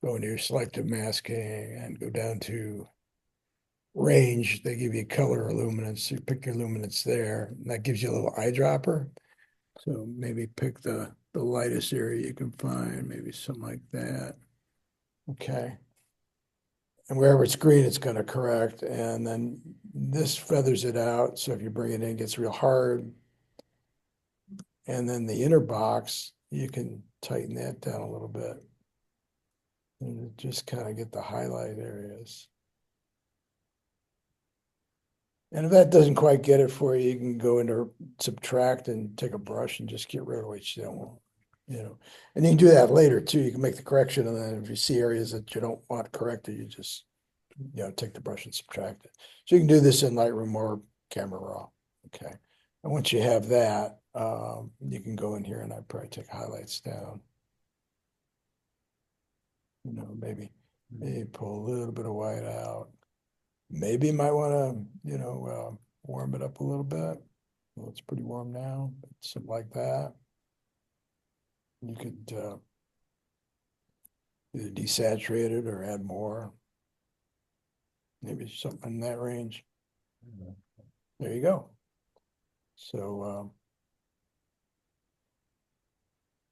go into your selective masking and go down to range. They give you color or luminance. You pick your luminance there, and that gives you a little eyedropper. So maybe pick the lightest area you can find, maybe something like that. Okay. And wherever it's green, it's going to correct. And then this feathers it out. So if you bring it in, it gets real hard. And then the inner box, you can tighten that down a little bit. And just kind of get the highlight areas. And if that doesn't quite get it for you, you can go into subtract and take a brush and just get rid of what you don't want. And you can do that later too. You can make the correction, and then if you see areas that you don't want corrected, you just, take the brush and subtract it. So you can do this in Lightroom or Camera Raw. Okay. And once you have that, you can go in here and I'd probably take highlights down. Maybe pull a little bit of white out. Maybe you might want to, warm it up a little bit. Well, it's pretty warm now, but something like that. You could either desaturate it or add more. Maybe something in that range. There you go. So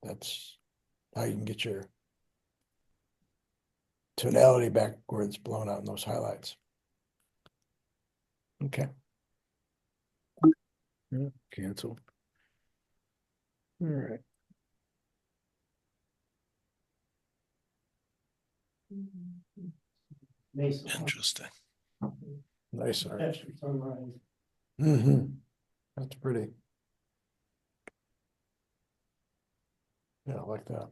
that's how you can get your tonality back where it's blown out in those highlights. Okay. Cancel. All right. Nice. Interesting. Nice art. Extra sunrise. That's pretty. Yeah, I like that.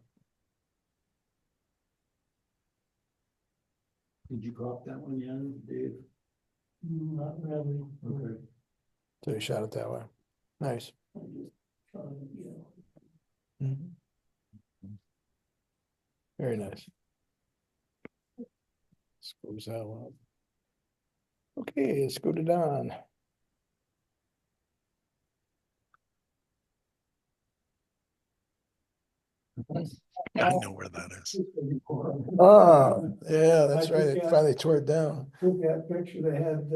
Did you crop that one in, Dave? Not really. Okay. So you shot it that way. Nice. I just shot it, Mhm. Very nice. Let's close that one. Okay, let's go to Don. I know where that is. Oh, yeah, that's I right. just It got- finally tore it down. Look at that picture, they had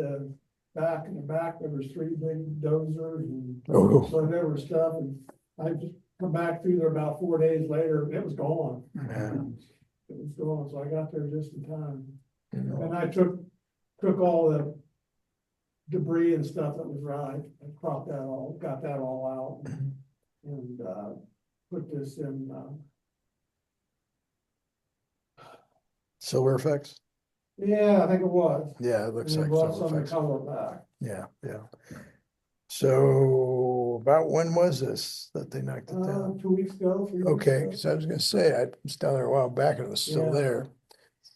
back in the back, there was 3 big dozers and Oh, whatever stuff, and I just come back through there about 4 days later, it was gone. yeah. It was gone, so I got there just in time. Yeah. And I took all the debris and stuff that was right, I cropped that all, got that all out. And, put this in, Silver effects? yeah, I think it was. Yeah, it looks And like they brought silver some of the effects. color back. Yeah, yeah. So about when was this that they knocked it down? 2 weeks ago, 3 weeks Okay, ago. because I was gonna say, I was down there a while back and it was still Yeah. there.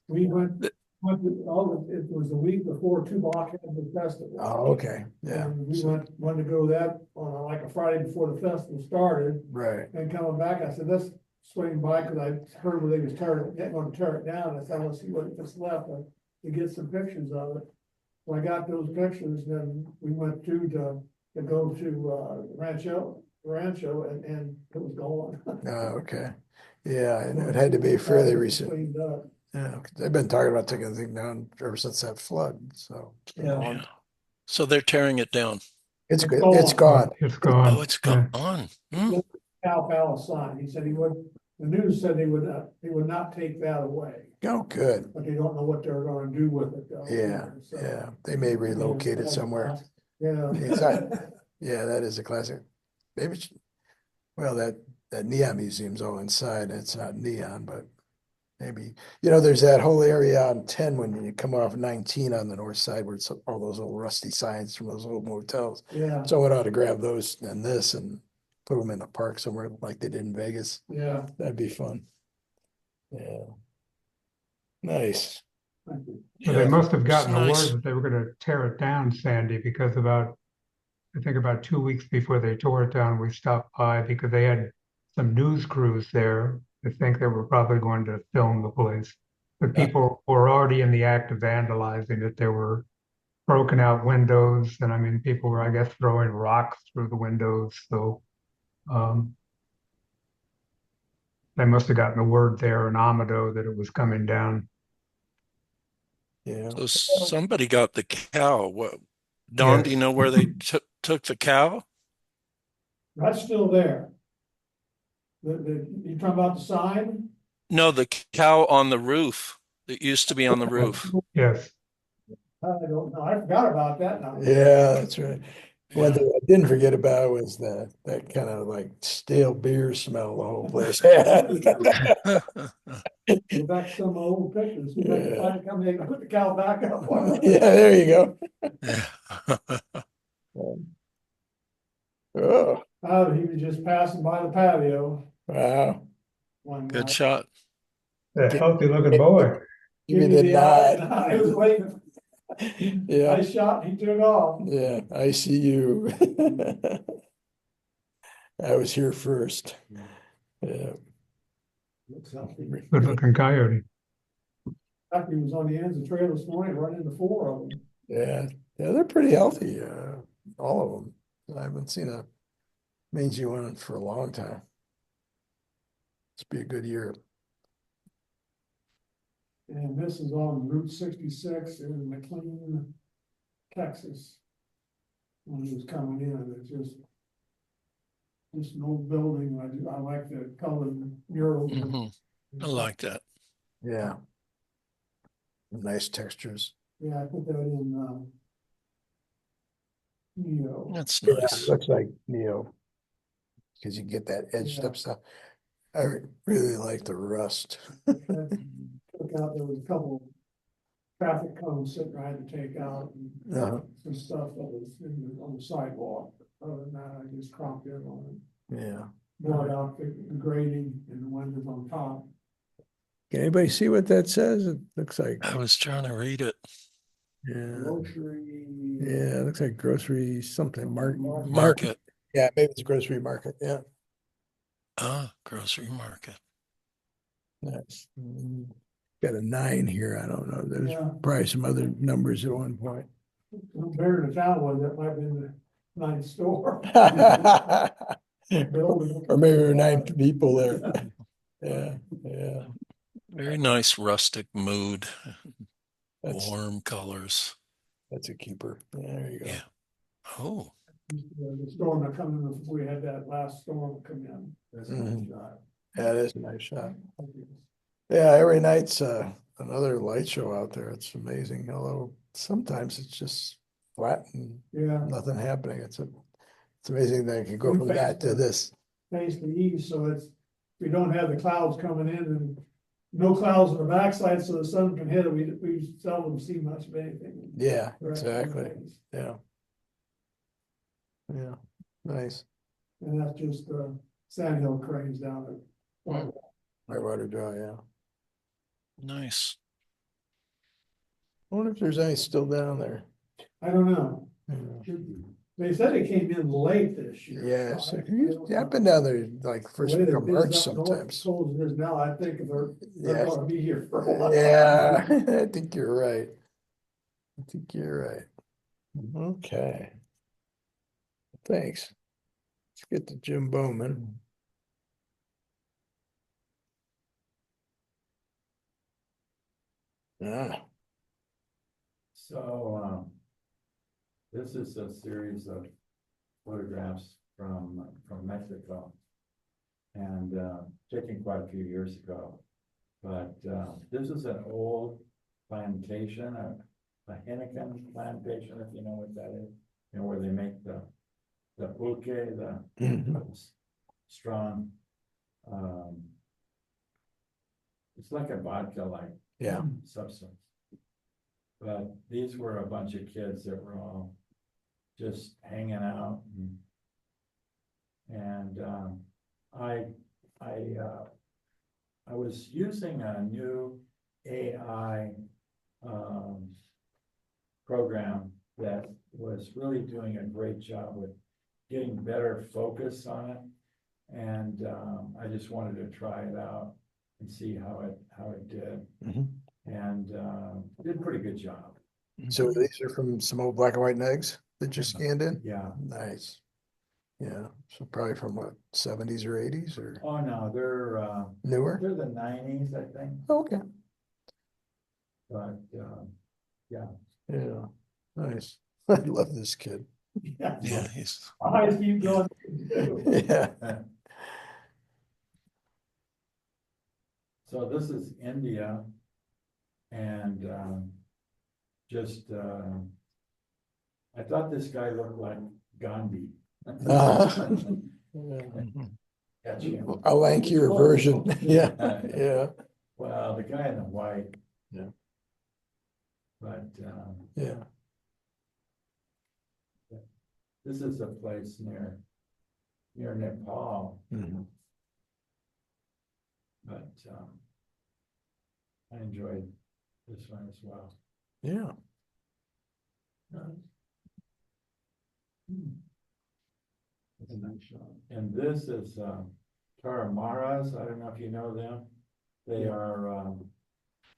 We went to it was the week before Tubach had the festival. Oh, okay, yeah. And we wanted to go that on like a Friday before the festival started, Right, and coming back, I said, let's swing by, cause I heard where they was going to tear it down, I said, let's see what was left, to get some pictures of it. When I got those pictures, then we went to go to Rancho, and it was gone. oh, okay. Yeah, I know it had to be fairly recent. Cleaned up. Yeah, 'cause they've been talking about taking the thing down ever since that flood, so. It's been Yeah. long. Yeah. So they're tearing it down. It's good, gone. it's gone. It's gone. Oh, it's Yeah. gone. Hmm. Cal Palace, he said the news said they would not take that away, Oh, good. but they don't know what they're gonna do with it though. Yeah, So, yeah, they may relocate it somewhere. Yeah. Exactly. Yeah, that is a classic. Maybe, well, that neon museum's all inside. It's not neon, but maybe, there's that whole area on 10 when you come off 19 on the north side where it's all those old rusty signs from those old motels. Yeah, Someone ought to grab those and this and put them in the park somewhere like they did in Vegas. yeah. That'd be fun. Yeah. Nice. Thank you. So they Yeah, must have it's gotten the nice. word that they were gonna tear it down, Sandy, because I think about 2 weeks before they tore it down, we stopped by because they had some news crews there. I think they were probably going to film the place. But people were already in the act of vandalizing it. There were broken out windows, and I mean, people were, I guess, throwing rocks through the windows. So um, they must have gotten the word there in Amado that it was coming down. Yeah. So somebody got the cow. What, Don, do you Yes. know where they took the cow? That's still there. You talking about the sign? No, the cow on the roof. It used to be on the roof. Yes. I don't know. I forgot about that now. Yeah, that's right. One Yeah. thing I didn't forget about was that kind of like stale beer smell the whole place had. Go back to some old pictures. See if I can find, come in, put the cow back up. Yeah, there you go. Yeah. Oh, He was just passing by the patio wow. one Good night. shot. A healthy looking boy. Give me Give me the the eye, nod. and I was waiting. Yeah, Nice shot, he took off. yeah, I see you. I was here first. Yeah. Looks healthy. Good looking coyote. He was on the ends of the trail this morning, running into four of them. Yeah, yeah, they're pretty healthy, all of them. I haven't seen a mangy one for a long time. It's be a good year. And this is on Route 66 in McLean, Texas. When he was coming in, it's just an old building. I like the colored murals. Mhm. I like that. Yeah. Nice textures. Yeah, I put that in, That's Yeah, nice. looks like Neo. Because you get that edged up stuff. I really like the rust. took out, there was a couple traffic cones sitting I had to take out and Uh-huh. some stuff that was on the sidewalk. Other than that, I just cropped in on it, Yeah. brought out the grading and the windows on top. Can anybody see what that says? It looks like, I was trying to read it. yeah, Grocery. yeah, it looks like grocery something, market. Market. Yeah, maybe it's grocery market, yeah. Grocery market. Nice. Got a 9 here, I don't know, there's Yeah. probably some other numbers at one point. Bigger than the town was, that might have been the ninth store. Building. Or maybe there were 9 people there. Yeah, yeah, Very nice rustic mood, that's, warm colors. that's a keeper. There you go. Yeah. Oh, The storm that come in, we had that last storm come in. That's a nice Mhm. shot. Yeah, it is a nice shot. Yeah, every night's another light show out there. It's amazing. Although sometimes it's just flat and Yeah, nothing happening. It's amazing that I can go from that to this. face the east, so we don't have the clouds coming in and no clouds on the backside, so the sun can hit it. We seldom see much of anything. Yeah, the rest of the exactly. days. Yeah. Yeah, nice. And that's just sandhill cranes down at. Mm. Whitewater Draw, yeah. nice. I wonder if there's any still down there. I don't know. Yeah. They said it came in late this year. Yeah, so so I don't I've know. been down there like The first way week that of it is March up north, sometimes. cold as it is now, I think they're Yeah. gonna be here for a while. Yeah, I think you're right. I think you're right. Okay. Thanks. Let's get to Jim Bowman. Ah, So, this is a series of photographs from Mexico. And, taken quite a few years ago. But, this is an old plantation, a Henneken plantation, if you know what that is. You know, where they make the pulque, mhm. strong, it's like a vodka-like Yeah, substance. But these were a bunch of kids that were all just hanging out and I was using a new AI program that was really doing a great job with getting better focus on it. And I just wanted to try it out and see how it did. Mhm. And did a pretty good job. So these are from some old black and white eggs that you scanned in? Yeah. Nice. Yeah, so probably from what, 70s or 80s or Oh, no, newer? they're the 90s, I think, Okay, but yeah. yeah, nice. I love this kid. Yeah, he's I keep going. Yeah. So this is India. And just I thought this guy looked like Gandhi. Catch him. A lankier version. Yeah, yeah, Well, the guy in the white. Yeah. But yeah. this is a place near Nepal, Mhm. but I enjoyed this one as well. Yeah. And this is Tarahmaras. I don't know if you know them. They are,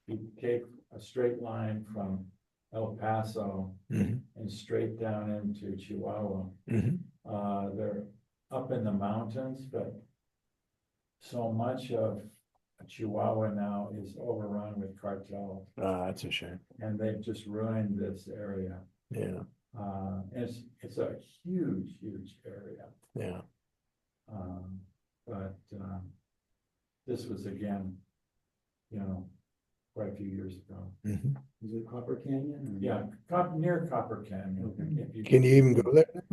you take a straight line from El Paso Mhm. and straight down into Chihuahua. Mhm. They're up in the mountains, but so much of Chihuahua now is overrun with cartels, That's a shame. and they've just ruined this area. Yeah, It's a huge area. yeah. But this was again, quite a few years ago. Mhm. Is it Copper Canyon? Yeah, near Copper Canyon. If Can you even go there?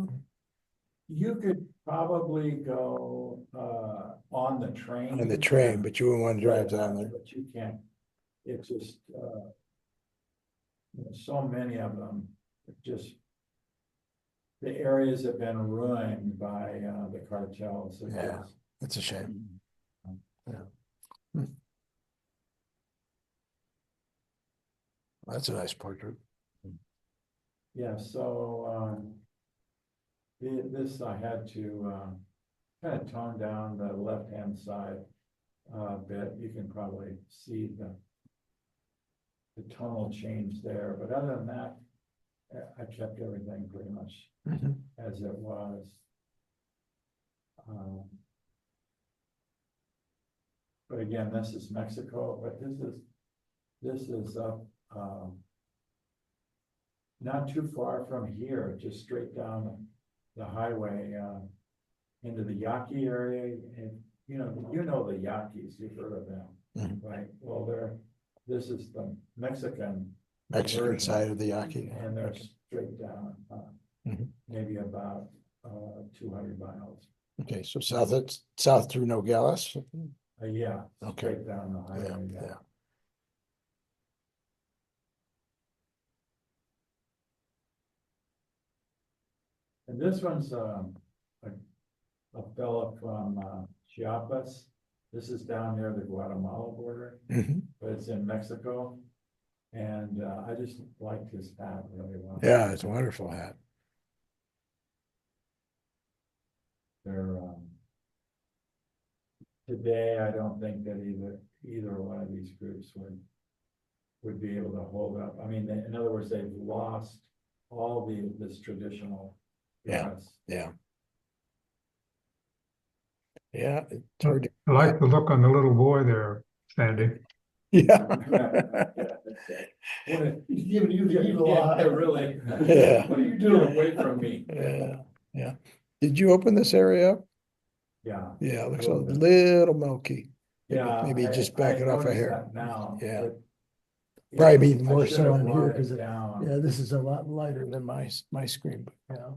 You could probably go on the train. On the train, but you wouldn't want to drive down there. But you can't, it's just, so many of them, just, the areas have been ruined by the cartels. It Yeah. just- That's a shame. Yeah. That's a nice portrait. Yeah, so this I had to kind of tone down the left-hand side a bit. You can probably see the tonal change there, but other than that, I kept everything pretty much Mhm. as it was. But again, this is Mexico, but this is up not too far from here, just straight down the highway into the Yaqui area. And you know the Yaquis, you've heard of them, Mhm. right? Well, this is the Mexican Mexican version, side of the Yaqui. and they're Okay. straight down, Mhm. maybe about 200 miles. Okay, so south through Nogales. Yeah, Okay. straight down the Yeah, highway. yeah. And this one's a fella from Chiapas. This is down near the Guatemala border, Mhm. but it's in Mexico. And I just liked his hat really well. Yeah, it's a wonderful hat. They're today, I don't think that either one of these groups would be able to hold up. I mean, in other words, they've lost all this traditional Yeah. dress. Yeah. Yeah, it's hard to. I like the look on the little boy there, Sandy. Yeah. He's giving you the evil Yeah, eye. really. Yeah. What are you doing away from me? Yeah, yeah. Did you open this area up? Yeah. Yeah, it looks a Little bit. little milky. Yeah. Maybe just back it off a noticed hair. that now. Yeah. but Probably I be more should so have on here brought it because down. yeah, this is a lot lighter than my screen, but yeah.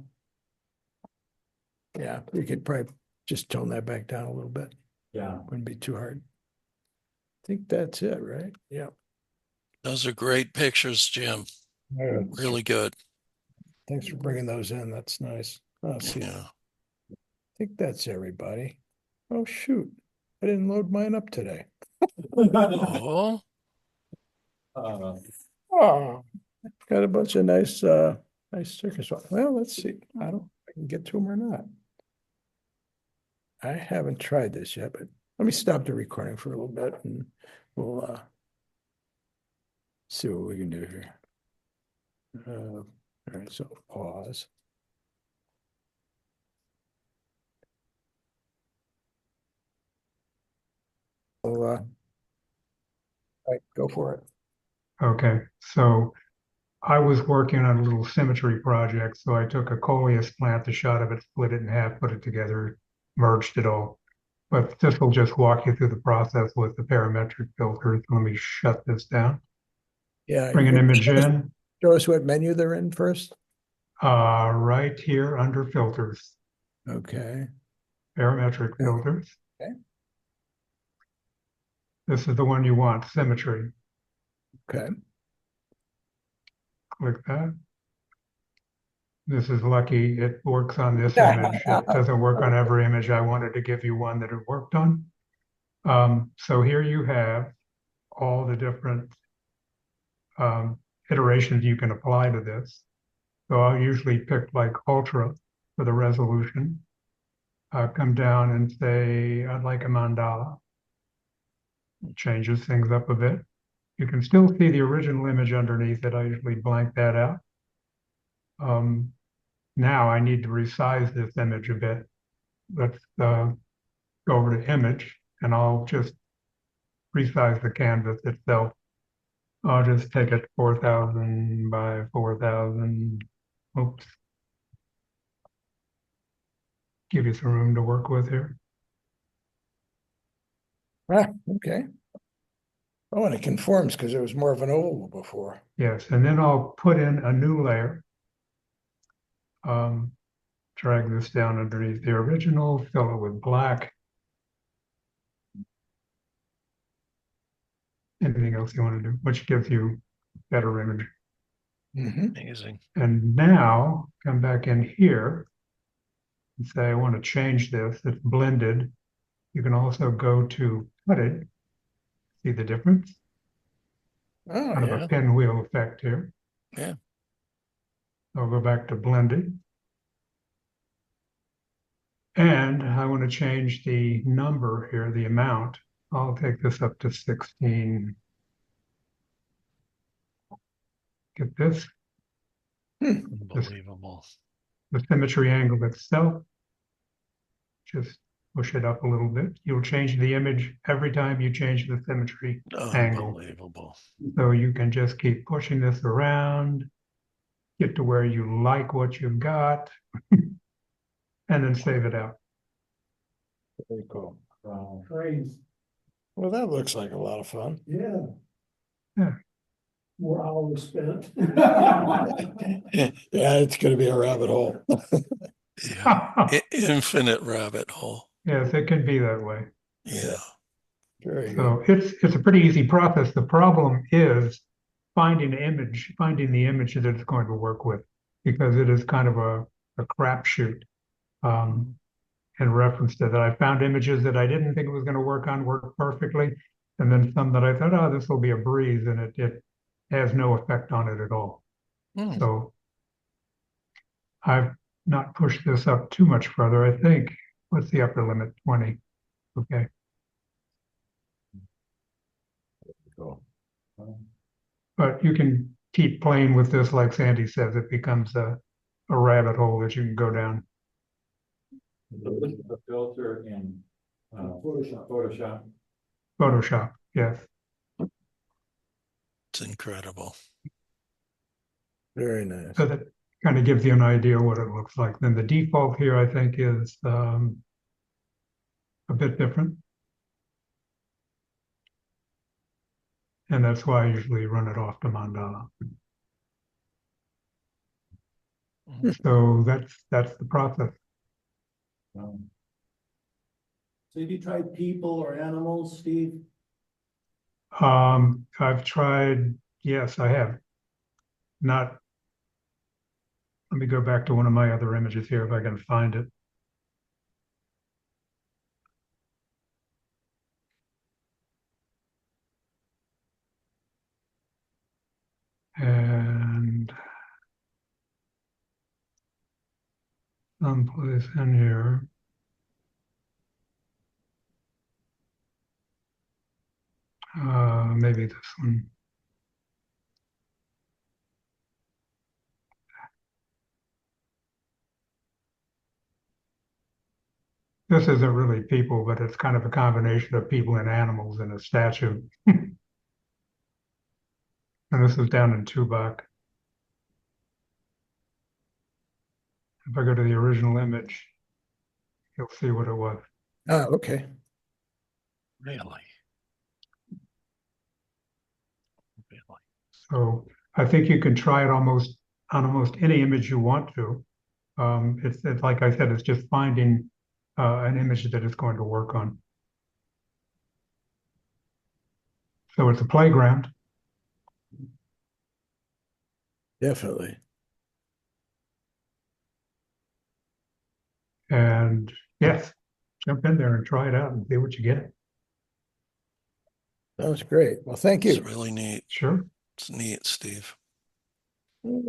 Yeah, you could probably just tone that back down a little bit. Yeah. Wouldn't be too hard. I think that's it, right? Yeah. those are great pictures, Jim. Really good. Thanks for bringing those in. That's nice. Let's see. Yeah. I think that's everybody. Oh, shoot. I didn't load mine up today. Oh, Uh, Oh, got a bunch of nice, nice stickers. Well, let's see. I don't know if I can get to them or not. I haven't tried this yet, but let me stop the recording for a little bit and we'll see what we can do here. All right, so pause. So, all right, go for it. Okay, so I was working on a little symmetry project, so I took a coleus plant, the shot of it, split it in half, put it together, merged it all. But this will just walk you through the process with the parametric filters. Let me shut this down. Yeah. Bring an image in, Show us what menu they're in first. right here under filters, Okay. parametric Yeah. filters. Okay. This is the one you want, symmetry. Okay. Click that. This is lucky. It works on this image. It doesn't work on every image. I wanted to give you one that it worked on. So here you have all the different iterations you can apply to this. So I'll usually pick like ultra for the resolution. Come down and say, I'd like a mandala. It changes things up a bit. You can still see the original image underneath it. I usually blank that out. Now I need to resize this image a bit. Let's go over to image and I'll just resize the canvas itself. I'll just take it 4,000 by 4,000. Oops. Give you some room to work with here. Okay. Oh, and it conforms because it was more of an oval before. Yes, and then I'll put in a new layer. Drag this down underneath the original, fill it with black. Anything else you want to do, which gives you better image. Amazing. And now come back in here and say, I want to change this. It's blended. You can also go to cut it. See the difference? Oh, Kind of yeah. a pinwheel effect here. Yeah. I'll go back to blended. And I want to change the number here, the amount. I'll take this up to 16. Get this, Unbelievable. the symmetry angle itself. Just push it up a little bit. You'll change the image every time you change the symmetry angle. Unbelievable. So you can just keep pushing this around, get to where you like what you've got, and then save it out. Very cool. Trains, Well, that looks like a lot of fun. yeah. Yeah. More hours spent. Yeah, it's gonna be a rabbit hole. Yeah. Infinite rabbit hole. Yes, it can be that way. Yeah. Very good. So it's a pretty easy process. The problem is finding the image that it's going to work with, because it is kind of a crapshoot. In reference to that, I found images that I didn't think it was going to work perfectly, and then some that I thought, oh, this will be a breeze, and it has no effect on it at all. Hmm. So I've not pushed this up too much further. I think, what's the upper limit? 20. Okay. Cool. But you can keep playing with this, like Sandy says, it becomes a rabbit hole that you can go down. The filter in Photoshop. Photoshop, yes. It's incredible. Very nice. So that kind of gives you an idea what it looks like. Then the default here, I think, is a bit different. And that's why I usually run it off to Mandala. So that's the process. So have you tried people or animals, Steve? I've tried, yes, I have. Not, let me go back to one of my other images here if I can find it. And someplace in here. Maybe this one. This isn't really people, but it's kind of a combination of people and animals in a statue. And this is down in Tubac. If I go to the original image, you'll see what it was. Ah, okay. Really? Really? So I think you can try it almost on almost any image you want to. It's like I said, it's just finding an image that it's going to work on. So it's a playground. Definitely. And yes, jump in there and try it out and see what you get. That was great. Well, thank It's you. really neat. Sure. It's neat, Steve. Uh,